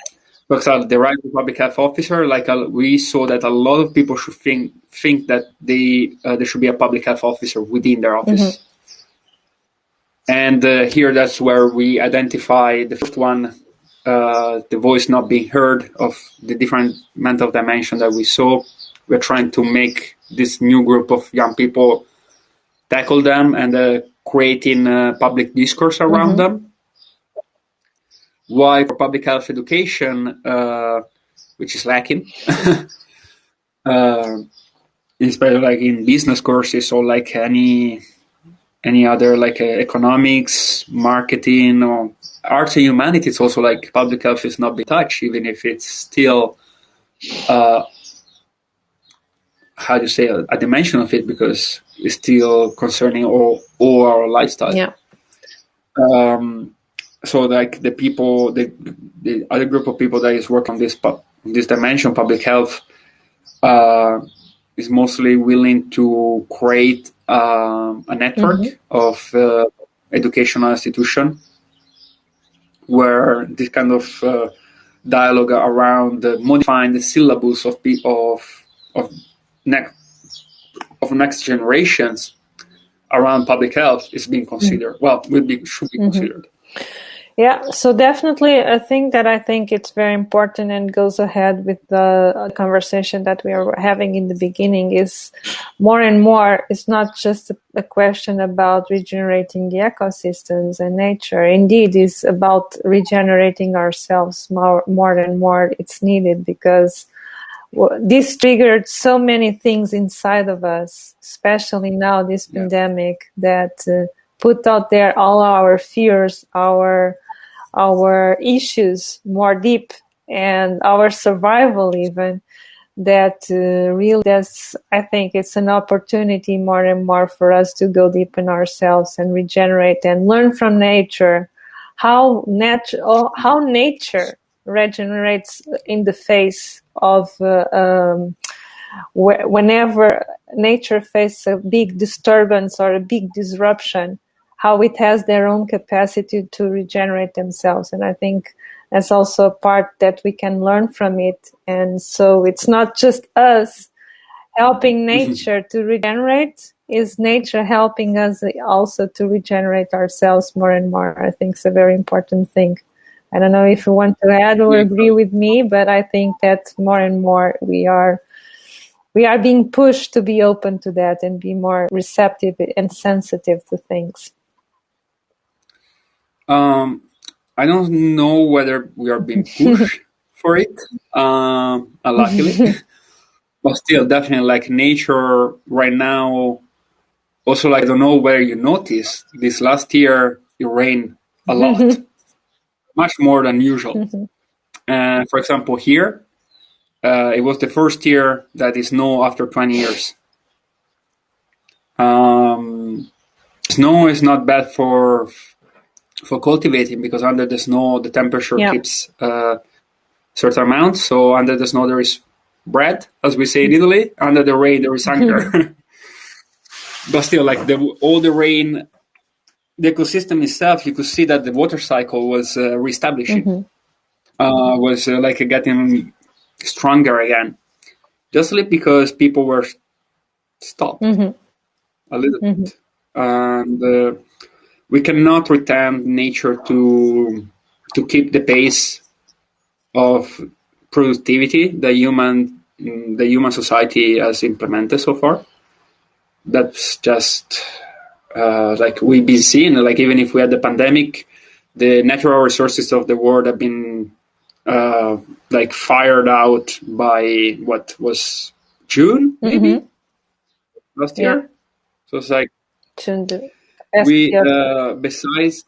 For example, the right to public health officer, like we saw that a lot of people should think that there should be a public health officer within their office. And here, that's where we identify the first one, the voice not being heard of the different mental dimension that we saw. We're trying to make this new group of young people tackle them, and creating public discourse around them. Why for public health education, which is lacking, especially like in business courses or like any other like economics, marketing, or arts and humanities, also like public health is not being touched, even if it's still how do you say a dimension of it, because it's still concerning all our lifestyle. Yeah. So like the people, the other group of people that is working on this dimension, public health, is mostly willing to create a network of educational institution where this kind of dialogue around modifying the syllabus of next generations around public health is being considered. Well, should be considered. Yeah, so definitely I think it's very important and goes ahead with the conversation that we are having in the beginning is more and more it's not just a question about regenerating the ecosystems and nature. Indeed, it's about regenerating ourselves more and more it's needed because this triggered so many things inside of us, especially now this pandemic that put out there all our fears, our issues more deep and our survival even that really that's I think it's an opportunity more and more for us to go deep in ourselves and regenerate and learn from nature how nature regenerates in the face of whenever nature faces a big disturbance or a big disruption, how it has their own capacity to regenerate themselves. And I think that's also a part that we can learn from it. And so it's not just us helping nature to regenerate, is nature helping us also to regenerate ourselves more and more. I think it's a very important thing. I don't know if you want to add or agree with me, but I think that more and more we are being pushed to be open to that and be more receptive and sensitive to things. I don't know whether we are being pushed for it, luckily, but still, definitely, like nature right now. Also, like I don't know whether you noticed this last year it rained a lot, much more than usual. And for example, here it was the first year that it snowed after 20 years. Snow is not bad for cultivating because under the snow the temperature keeps certain amount. So under the snow there is bread, as we say in Italy. Under the rain there is hunger. But still, like all the rain, the ecosystem itself, you could see that the water cycle was reestablishing, was like getting stronger again, just because people were stopped a little bit, and we cannot pretend nature to keep the pace of productivity that the human society has implemented so far. That's just like we've been seeing. Like even if we had the pandemic, the natural resources of the world have been like fired out by what was June maybe last year. So it's like we besides.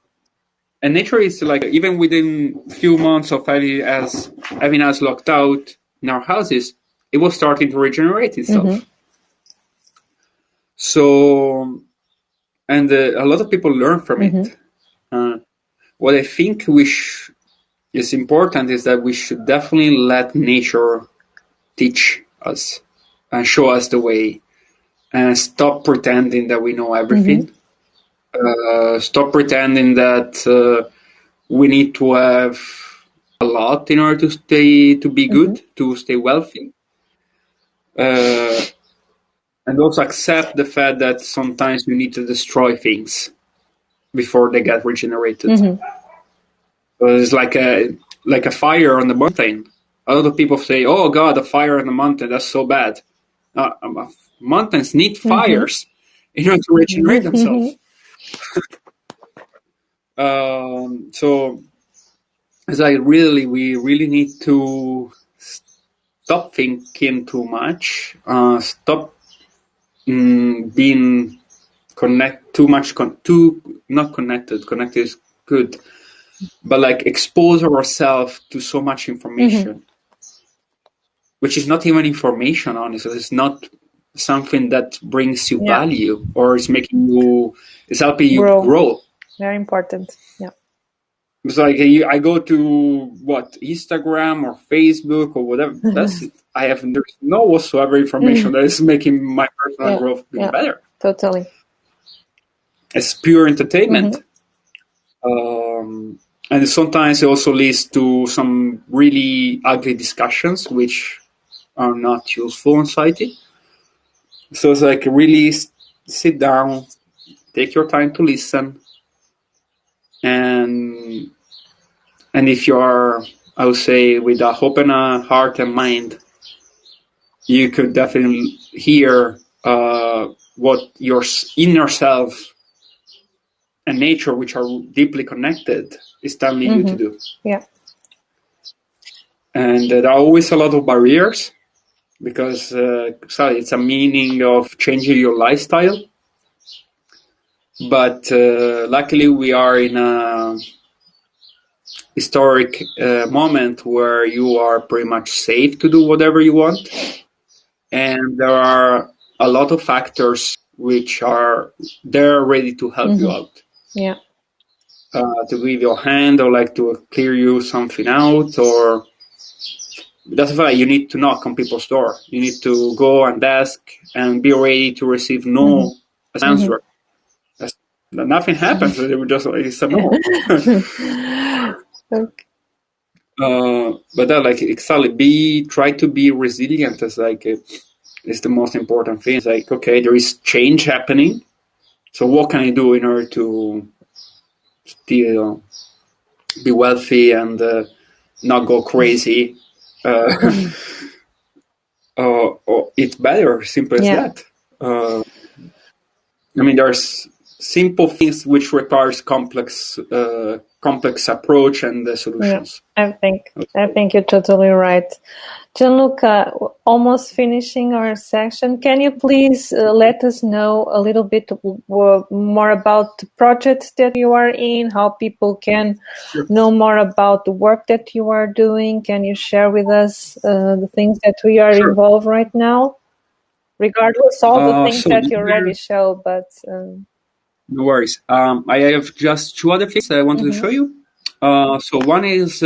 And nature is like even within a few months of having us locked out in our houses, it was starting to regenerate itself. So, and a lot of people learn from it. What I think is important is that we should definitely let nature teach us and show us the way, and stop pretending that we know everything. Stop pretending that we need to have a lot in order to be good, to stay wealthy, and also accept the fact that sometimes you need to destroy things before they get regenerated. So it's like a fire on the mountain. A lot of people say, "Oh God, a fire on the mountain, that's so bad." Mountains need fires in order to regenerate themselves. So it's like we really need to stop thinking too much. Stop being not connected. Connected is good, but like expose ourselves to so much information, which is not even information. Honestly, it's not something that brings you value or is helping you grow. Very important. Yeah. It's like I go to Instagram or Facebook or whatever. That's it. There's no whatsoever information that is making my personal growth better. Totally. It's pure entertainment. And sometimes it also leads to some really ugly discussions which are not useful in society. So it's like really sit down, take your time to listen, and And if you are, I would say, with a open heart and mind, you could definitely hear what your inner self and nature, which are deeply connected, is telling you to do. Yeah. And there are always a lot of barriers because it's a meaning of changing your lifestyle. But luckily, we are in a historic moment where you are pretty much safe to do whatever you want. And there are a lot of factors which are there ready to help you out. Yeah. To give you a hand or like to clear you something out, or that's why you need to knock on people's door. You need to go and ask and be ready to receive no as an answer. Nothing happens. They would just it's a no. Okay. But that like exactly try to be resilient as like is the most important thing. It's like, okay, there is change happening. So what can I do in order to still be wealthy and not go crazy? Or it's better, simple as that. I mean, there's simple things which requires complex approach and solutions. Yeah, I think you're totally right. Gianluca, almost finishing our section. Can you please let us know a little bit more about the projects that you are in, how people can know more about the work that you are doing? Can you share with us the things that we are involved right now? Regardless all the things that you already show, but... No worries. I have just two other things that I wanted to show you. So one is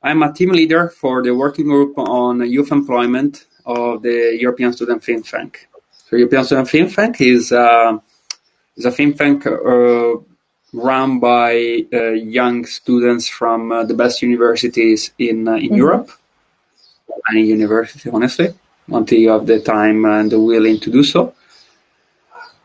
I'm a team leader for the working group on youth employment of the European Student Think Tank. So European Student Think Tank is a think tank run by young students from the best universities in Europe. Any university, honestly, until you have the time and the willing to do so.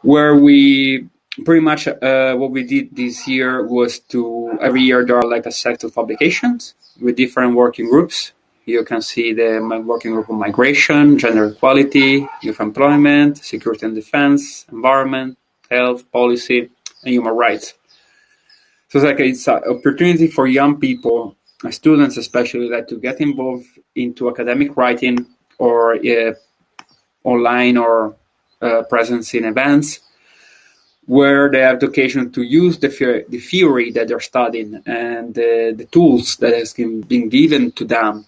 Where we pretty much what we did this year was to every year there are like a set of publications with different working groups. You can see the working group on migration, gender equality, youth employment, security and defense, environment, health, policy, and human rights. So it's an opportunity for young people, students especially, like to get involved into academic writing or online or presence in events where they have the occasion to use the theory that they're studying and the tools that has been given to them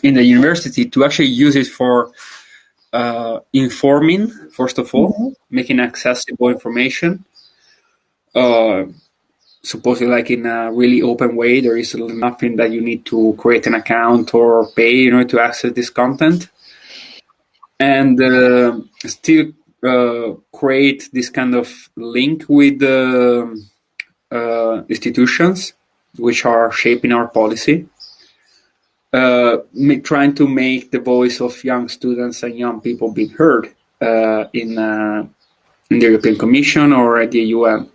in the university to actually use it for informing, first of all, making accessible information. Supposedly, like in a really open way, there is nothing that you need to create an account or pay in order to access this content. And still create this kind of link with institutions which are shaping our policy, trying to make the voice of young students and young people be heard in the European Commission or at the UN.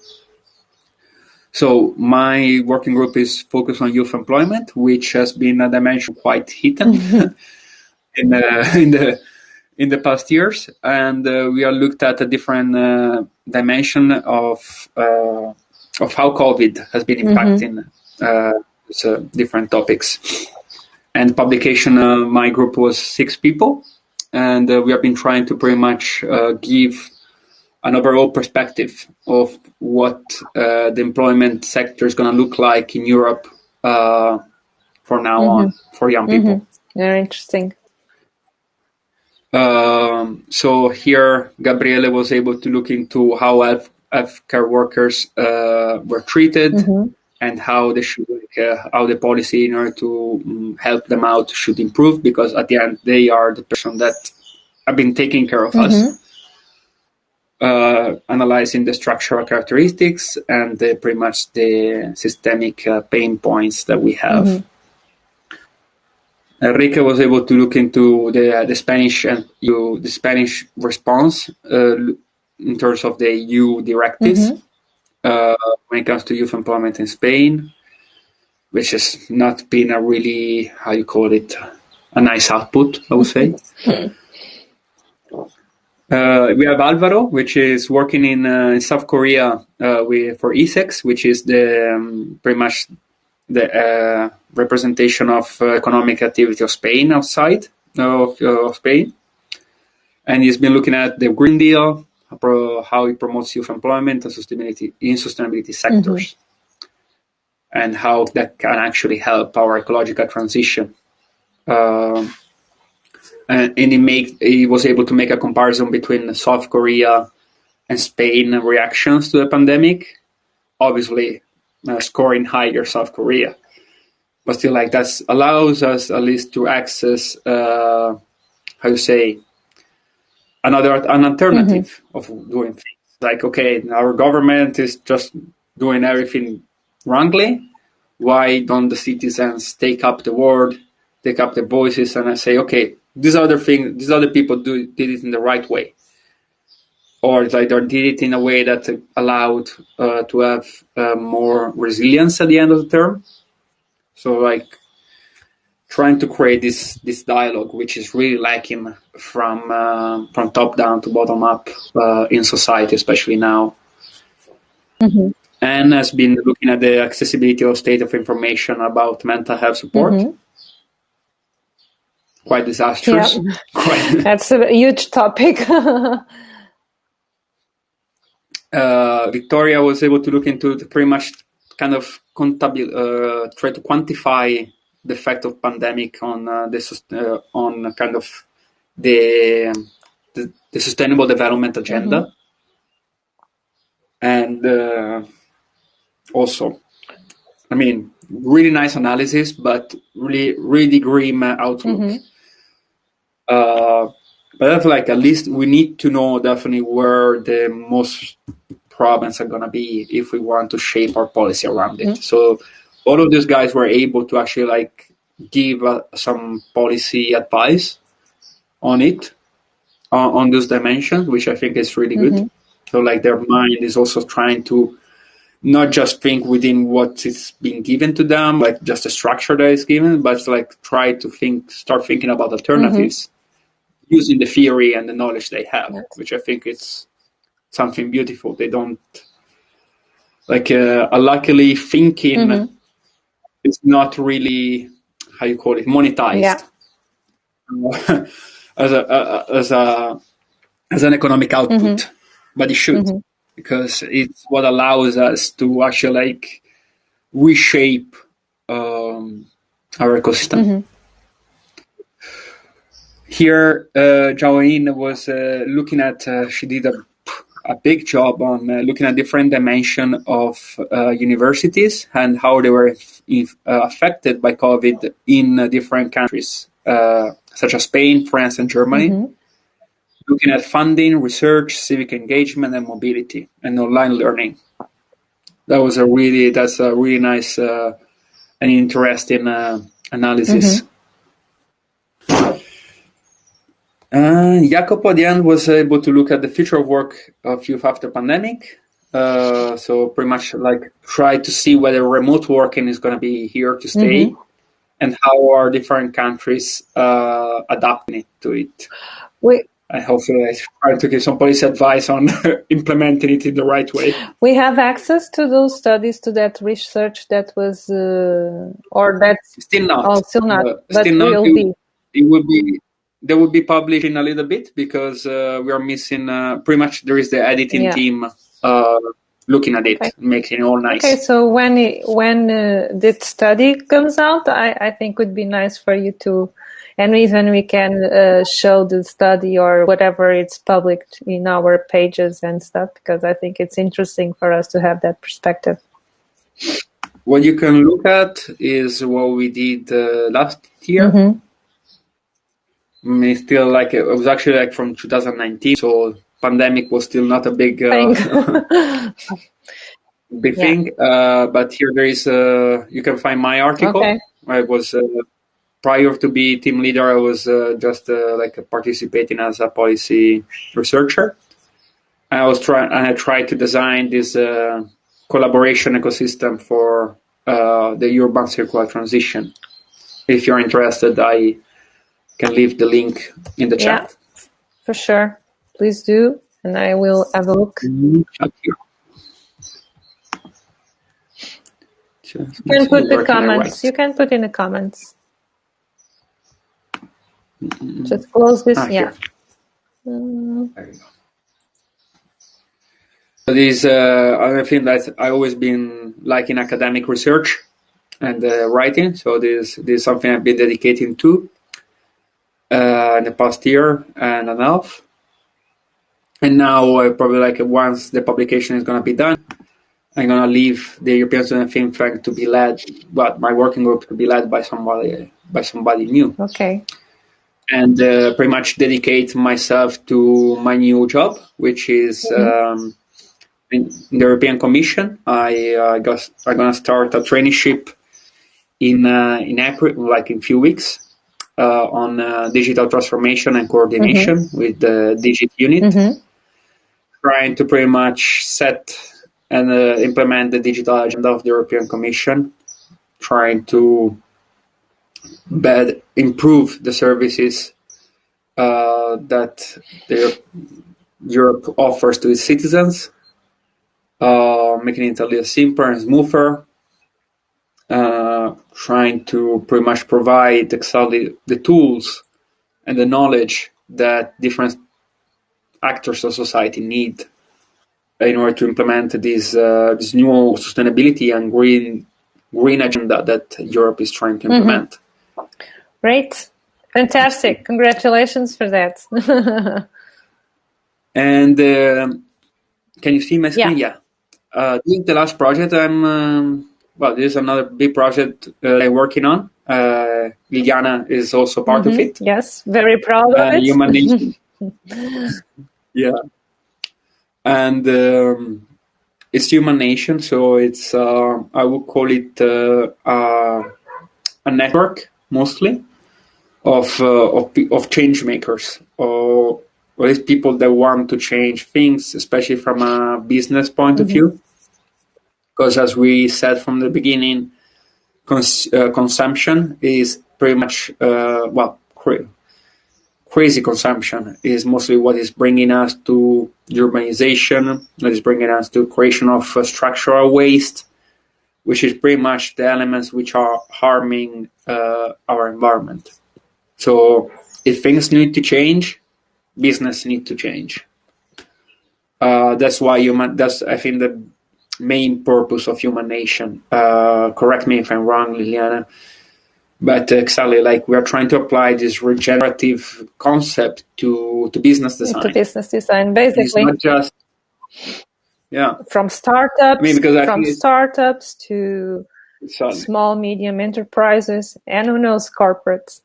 So my working group is focused on youth employment, which has been a dimension quite hidden in the past years, and we are looked at a different dimension of how COVID has been impacting different topics. And publication, my group was 6 people, and we have been trying to pretty much give an overall perspective of what the employment sector is going to look like in Europe for now on for young people. Very interesting. So here, Gabriele was able to look into how healthcare workers were treated and how they should, how the policy in order to help them out should improve, because at the end they are the person that have been taking care of us. Analyzing the structural characteristics and pretty much the systemic pain points that we have. Enrique was able to look into the Spanish and the Spanish response in terms of the EU directives when it comes to youth employment in Spain, which has not been a really, how you call it, a nice output, I would say. We have Alvaro, which is working in South Korea for ESEX, which is the pretty much the representation of economic activity of Spain outside of Spain. And he's been looking at the Green Deal, how it promotes youth employment and sustainability in sustainability sectors, and how that can actually help our ecological transition. And he was able to make a comparison between South Korea and Spain reactions to the pandemic. Obviously, scoring higher South Korea, but still, like, that allows us at least to access, how you say, an alternative of doing things. Like, okay, our government is just doing everything wrongly. Why don't the citizens take up the word, take up the voices, and say, okay, these other people did it in the right way, or like they did it in a way that allowed to have more resilience at the end of the term. So, like, trying to create this dialogue, which is really lacking from top down to bottom up in society, especially now. And has been looking at the accessibility of state of information about mental health support. Quite disastrous. Yeah. That's a huge topic. Victoria was able to look into pretty much kind of try to quantify the effect of pandemic on on kind of the sustainable development agenda, and also, I mean, really nice analysis, but really grim outlook. But I feel like at least we need to know definitely where the most problems are going to be if we want to shape our policy around it. So all of these guys were able to actually like give some policy advice on it, on those dimensions, which I think is really good. So like their mind is also trying to not just think within what is being given to them, like just the structure that is given, but like try to start thinking about alternatives using the theory and the knowledge they have, which I think is something beautiful. They don't luckily thinking is not really, how you call it, monetized as an economic output, but it should, because it's what allows us to actually like reshape our ecosystem. Here, Joanne was looking at, she did a big job on looking at different dimensions of universities and how they were affected by COVID in different countries, such as Spain, France, and Germany. Looking at funding, research, civic engagement, and mobility, and online learning. That's a really nice and interesting analysis. Jacopo at the end was able to look at the future of work of youth after pandemic. So pretty much like try to see whether remote working is going to be here to stay, and how are different countries adapting to it. I hopefully I try to give some policy advice on implementing it in the right way. We have access to those studies, to that research that was, or that's still not. Oh, still not. But still not. Will be. It will be. They will be published in a little bit because we are missing. Pretty much, there is the editing team looking at it, making it all nice. Okay, so when this study comes out, I think would be nice for you to, and even we can show the study or whatever it's published in our pages and stuff, because I think it's interesting for us to have that perspective. What you can look at is what we did last year. Still, like it was actually like from 2019, so pandemic was still not a big big thing. But here there is you can find my article. I was prior to be team leader, I was just like participating as a policy researcher. I tried to design this collaboration ecosystem for the urban circular transition. If you're interested, I can leave the link in the chat. Yeah, for sure. Please do, and I will have a look. You can put the comments. You can put in the comments. Just close this. Yeah. There you go. So this other thing that I always been liking academic research and writing. So this is something I've been dedicating to in the past year and a half. And now probably like once the publication is going to be done, I'm going to leave the European Student Think Tank to be led, but my working group to be led by somebody new. Okay. And pretty much dedicate myself to my new job, which is in the European Commission. I'm going to start a traineeship in April, like in a few weeks, on digital transformation and coordination with the Digit unit, trying to pretty much set and implement the digital agenda of the European Commission, trying to improve the services that Europe offers to its citizens, making it a little simpler and smoother, trying to pretty much provide exactly the tools and the knowledge that different actors of society need in order to implement this new sustainability and green agenda that Europe is trying to implement. Great. Fantastic. Congratulations for that. And can you see my screen? Yeah. This is the last project this is another big project I'm working on. Liliana is also part of it. Yes, very proud of it. Humanation. Yeah. And it's Humanation, so it's I would call it a network mostly of change makers, or at least people that want to change things, especially from a business point of view. Because as we said from the beginning, consumption is pretty much crazy consumption is mostly what is bringing us to urbanization, that is bringing us to creation of structural waste, which is pretty much the elements which are harming our environment. So if things need to change, business need to change. That's why that's, I think, the main purpose of Humanation. Correct me if I'm wrong, Liliana. But exactly, like we are trying to apply this regenerative concept to business design. To business design, basically. It's not just, from startups, startups to exactly. small, medium enterprises, and who knows, corporates.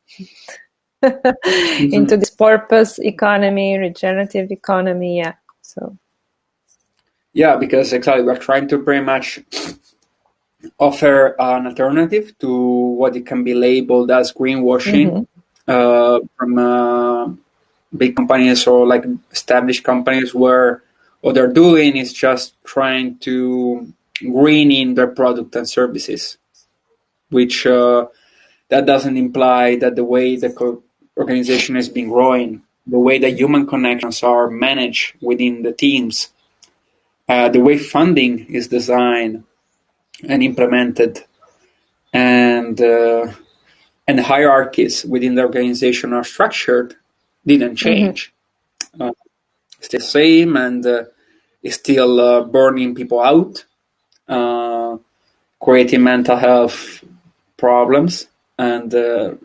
Into this purpose economy, regenerative economy, because exactly, we're trying to pretty much offer an alternative to what it can be labeled as greenwashing from big companies or like established companies, where what they're doing is just trying to green in their product and services, which that doesn't imply that the way the organization has been growing, the way the human connections are managed within the teams, the way funding is designed and implemented, and hierarchies within the organization are structured, didn't change. It's the same, and it's still burning people out, creating mental health problems, and an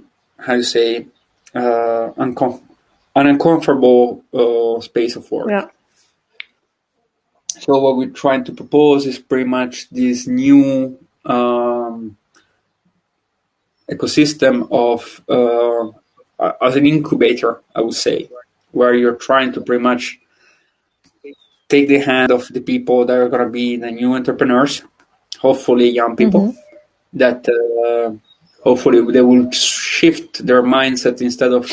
uncomfortable space of work. Yeah. So what we're trying to propose is pretty much this new ecosystem of as an incubator, I would say, where you're trying to pretty much take the hand of the people that are going to be the new entrepreneurs, hopefully young people, that hopefully they will shift their mindset instead of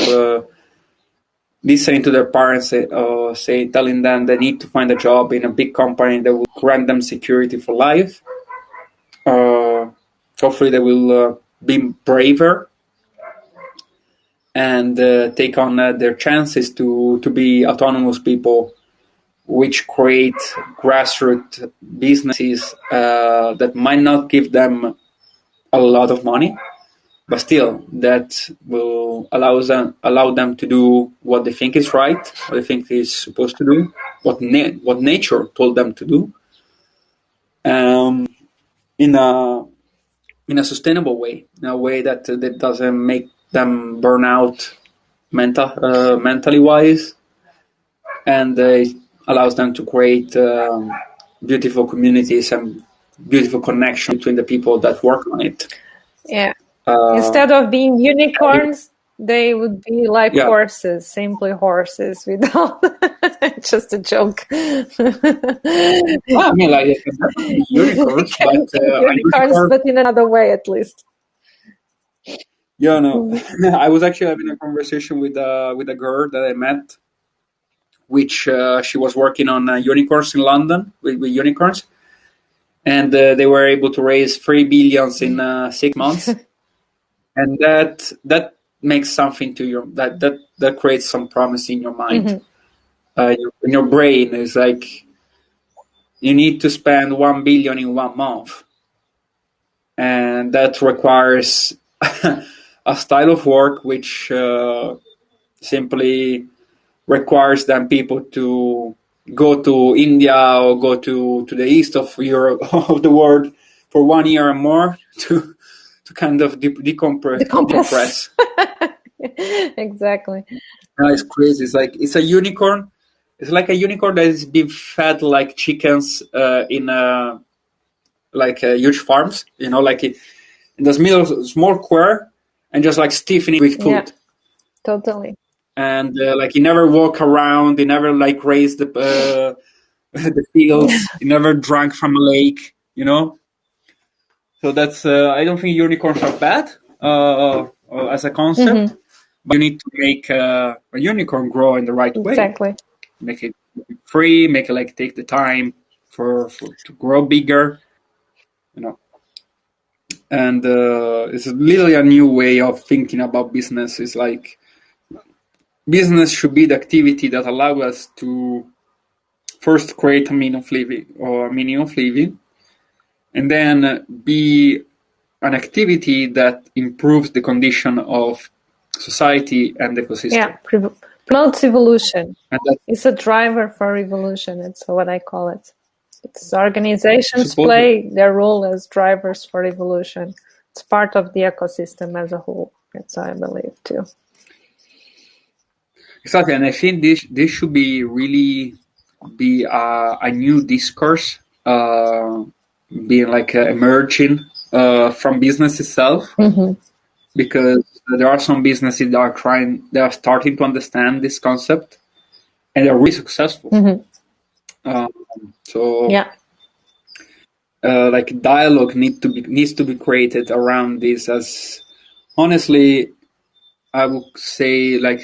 listening to their parents, telling them they need to find a job in a big company that will grant them security for life. Hopefully, they will be braver and take on their chances to be autonomous people, which create grassroots businesses that might not give them a lot of money, but still that will allow them to do what they think is right, what they think is supposed to do, what nature told them to do, in a sustainable way, in a way that doesn't make them burn out mentally wise, and it allows them to create beautiful communities and beautiful connection between the people that work on it. Yeah. Instead of being unicorns, they would be like horses, simply horses without just a joke. I mean, like unicorns, but in another way, at least. Yeah, no. I was actually having a conversation with a girl that I met, which she was working on unicorns in London with unicorns, and they were able to raise 3 billions in 6 months, and that makes something to your that creates some promise in your mind. In your brain is like you need to spend 1 billion in 1 month, and that requires a style of work which simply requires then people to go to India or go to the east of Europe of the world for 1 year or more to kind of decompress. Exactly. It's crazy. It's a unicorn. It's like a unicorn that is being fed like chickens in huge farms. Like in the middle of a small square, and just like stiffening with food. Yeah, totally. And like he never walk around. He never like raise the the fields. He never drank from a lake. So that's I don't think unicorns are bad as a concept. But you need to make a unicorn grow in the right way. Exactly. Make it free. Make it like take the time for to grow bigger. And it's literally a new way of thinking about business. It's like business should be the activity that allows us to first create a meaning of living, and then be an activity that improves the condition of society and the ecosystem. Yeah, promotes evolution. It's a driver for evolution. It's what I call it. It's organizations play their role as drivers for evolution. It's part of the ecosystem as a whole. That's what I believe too. Exactly, and I think this should be really be a new discourse, being like emerging from business itself, because there are some businesses that are starting to understand this concept, and they're really successful. So yeah. Like dialogue needs to be created around this. As honestly, I would say like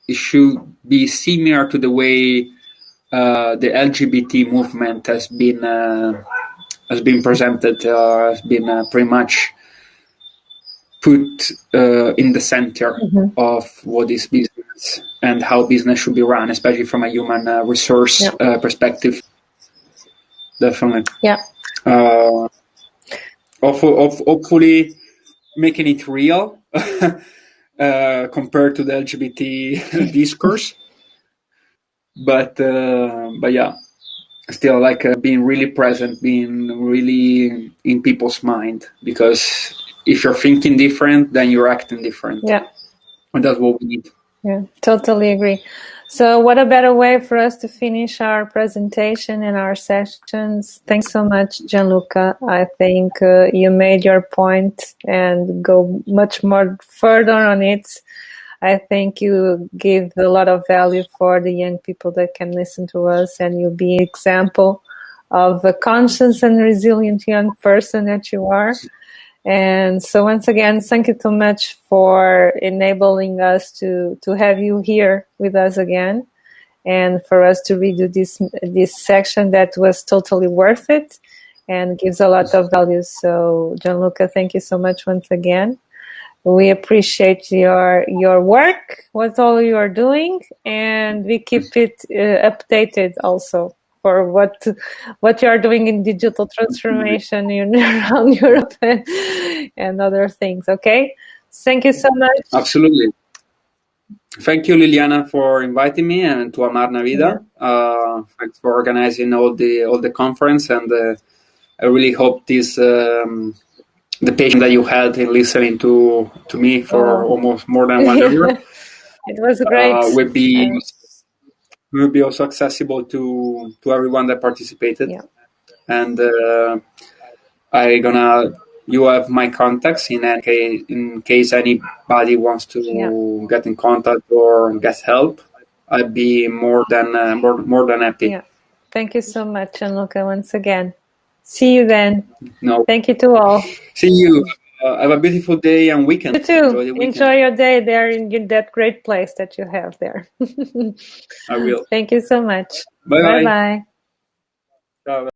it should be similar to the way the LGBT movement has been presented, has been pretty much put in the center of what is business and how business should be run, especially from a human resource perspective. Definitely. Yeah. Hopefully making it real compared to the LGBT discourse. But yeah, still like being really present, being really in people's mind, because if you're thinking different, then you're acting different. Yeah. And that's what we need. Yeah, totally agree. So what a better way for us to finish our presentation and our sessions. Thanks so much, Gianluca. I think you made your point and go much more further on it. I think you give a lot of value for the young people that can listen to us, and you'll be an example of a conscious and resilient young person that you are. And so once again, thank you so much for enabling us to have you here with us again, and for us to redo this section that was totally worth it and gives a lot of value. So Gianluca, thank you so much once again. We appreciate your work, what all you are doing, and we keep it updated also for what you are doing in digital transformation around Europe and other things. Okay, thank you so much. Absolutely. Thank you, Liliana, for inviting me, and to Amarnavida. Thanks for organizing all the conference, and I really hope this the patience that you had in listening to me for almost more than 1 hour. It was great. Will be also accessible to everyone that participated. Yeah. And you have my contacts in case anybody wants to get in contact or get help. I'd be more than happy. Yeah. Thank you so much, Gianluca, once again. See you then. No. Thank you to all. See you. Have a beautiful day and weekend. You too. Enjoy your day there in that great place that you have there. I will. Thank you so much. Bye-bye. Bye-bye. Ciao.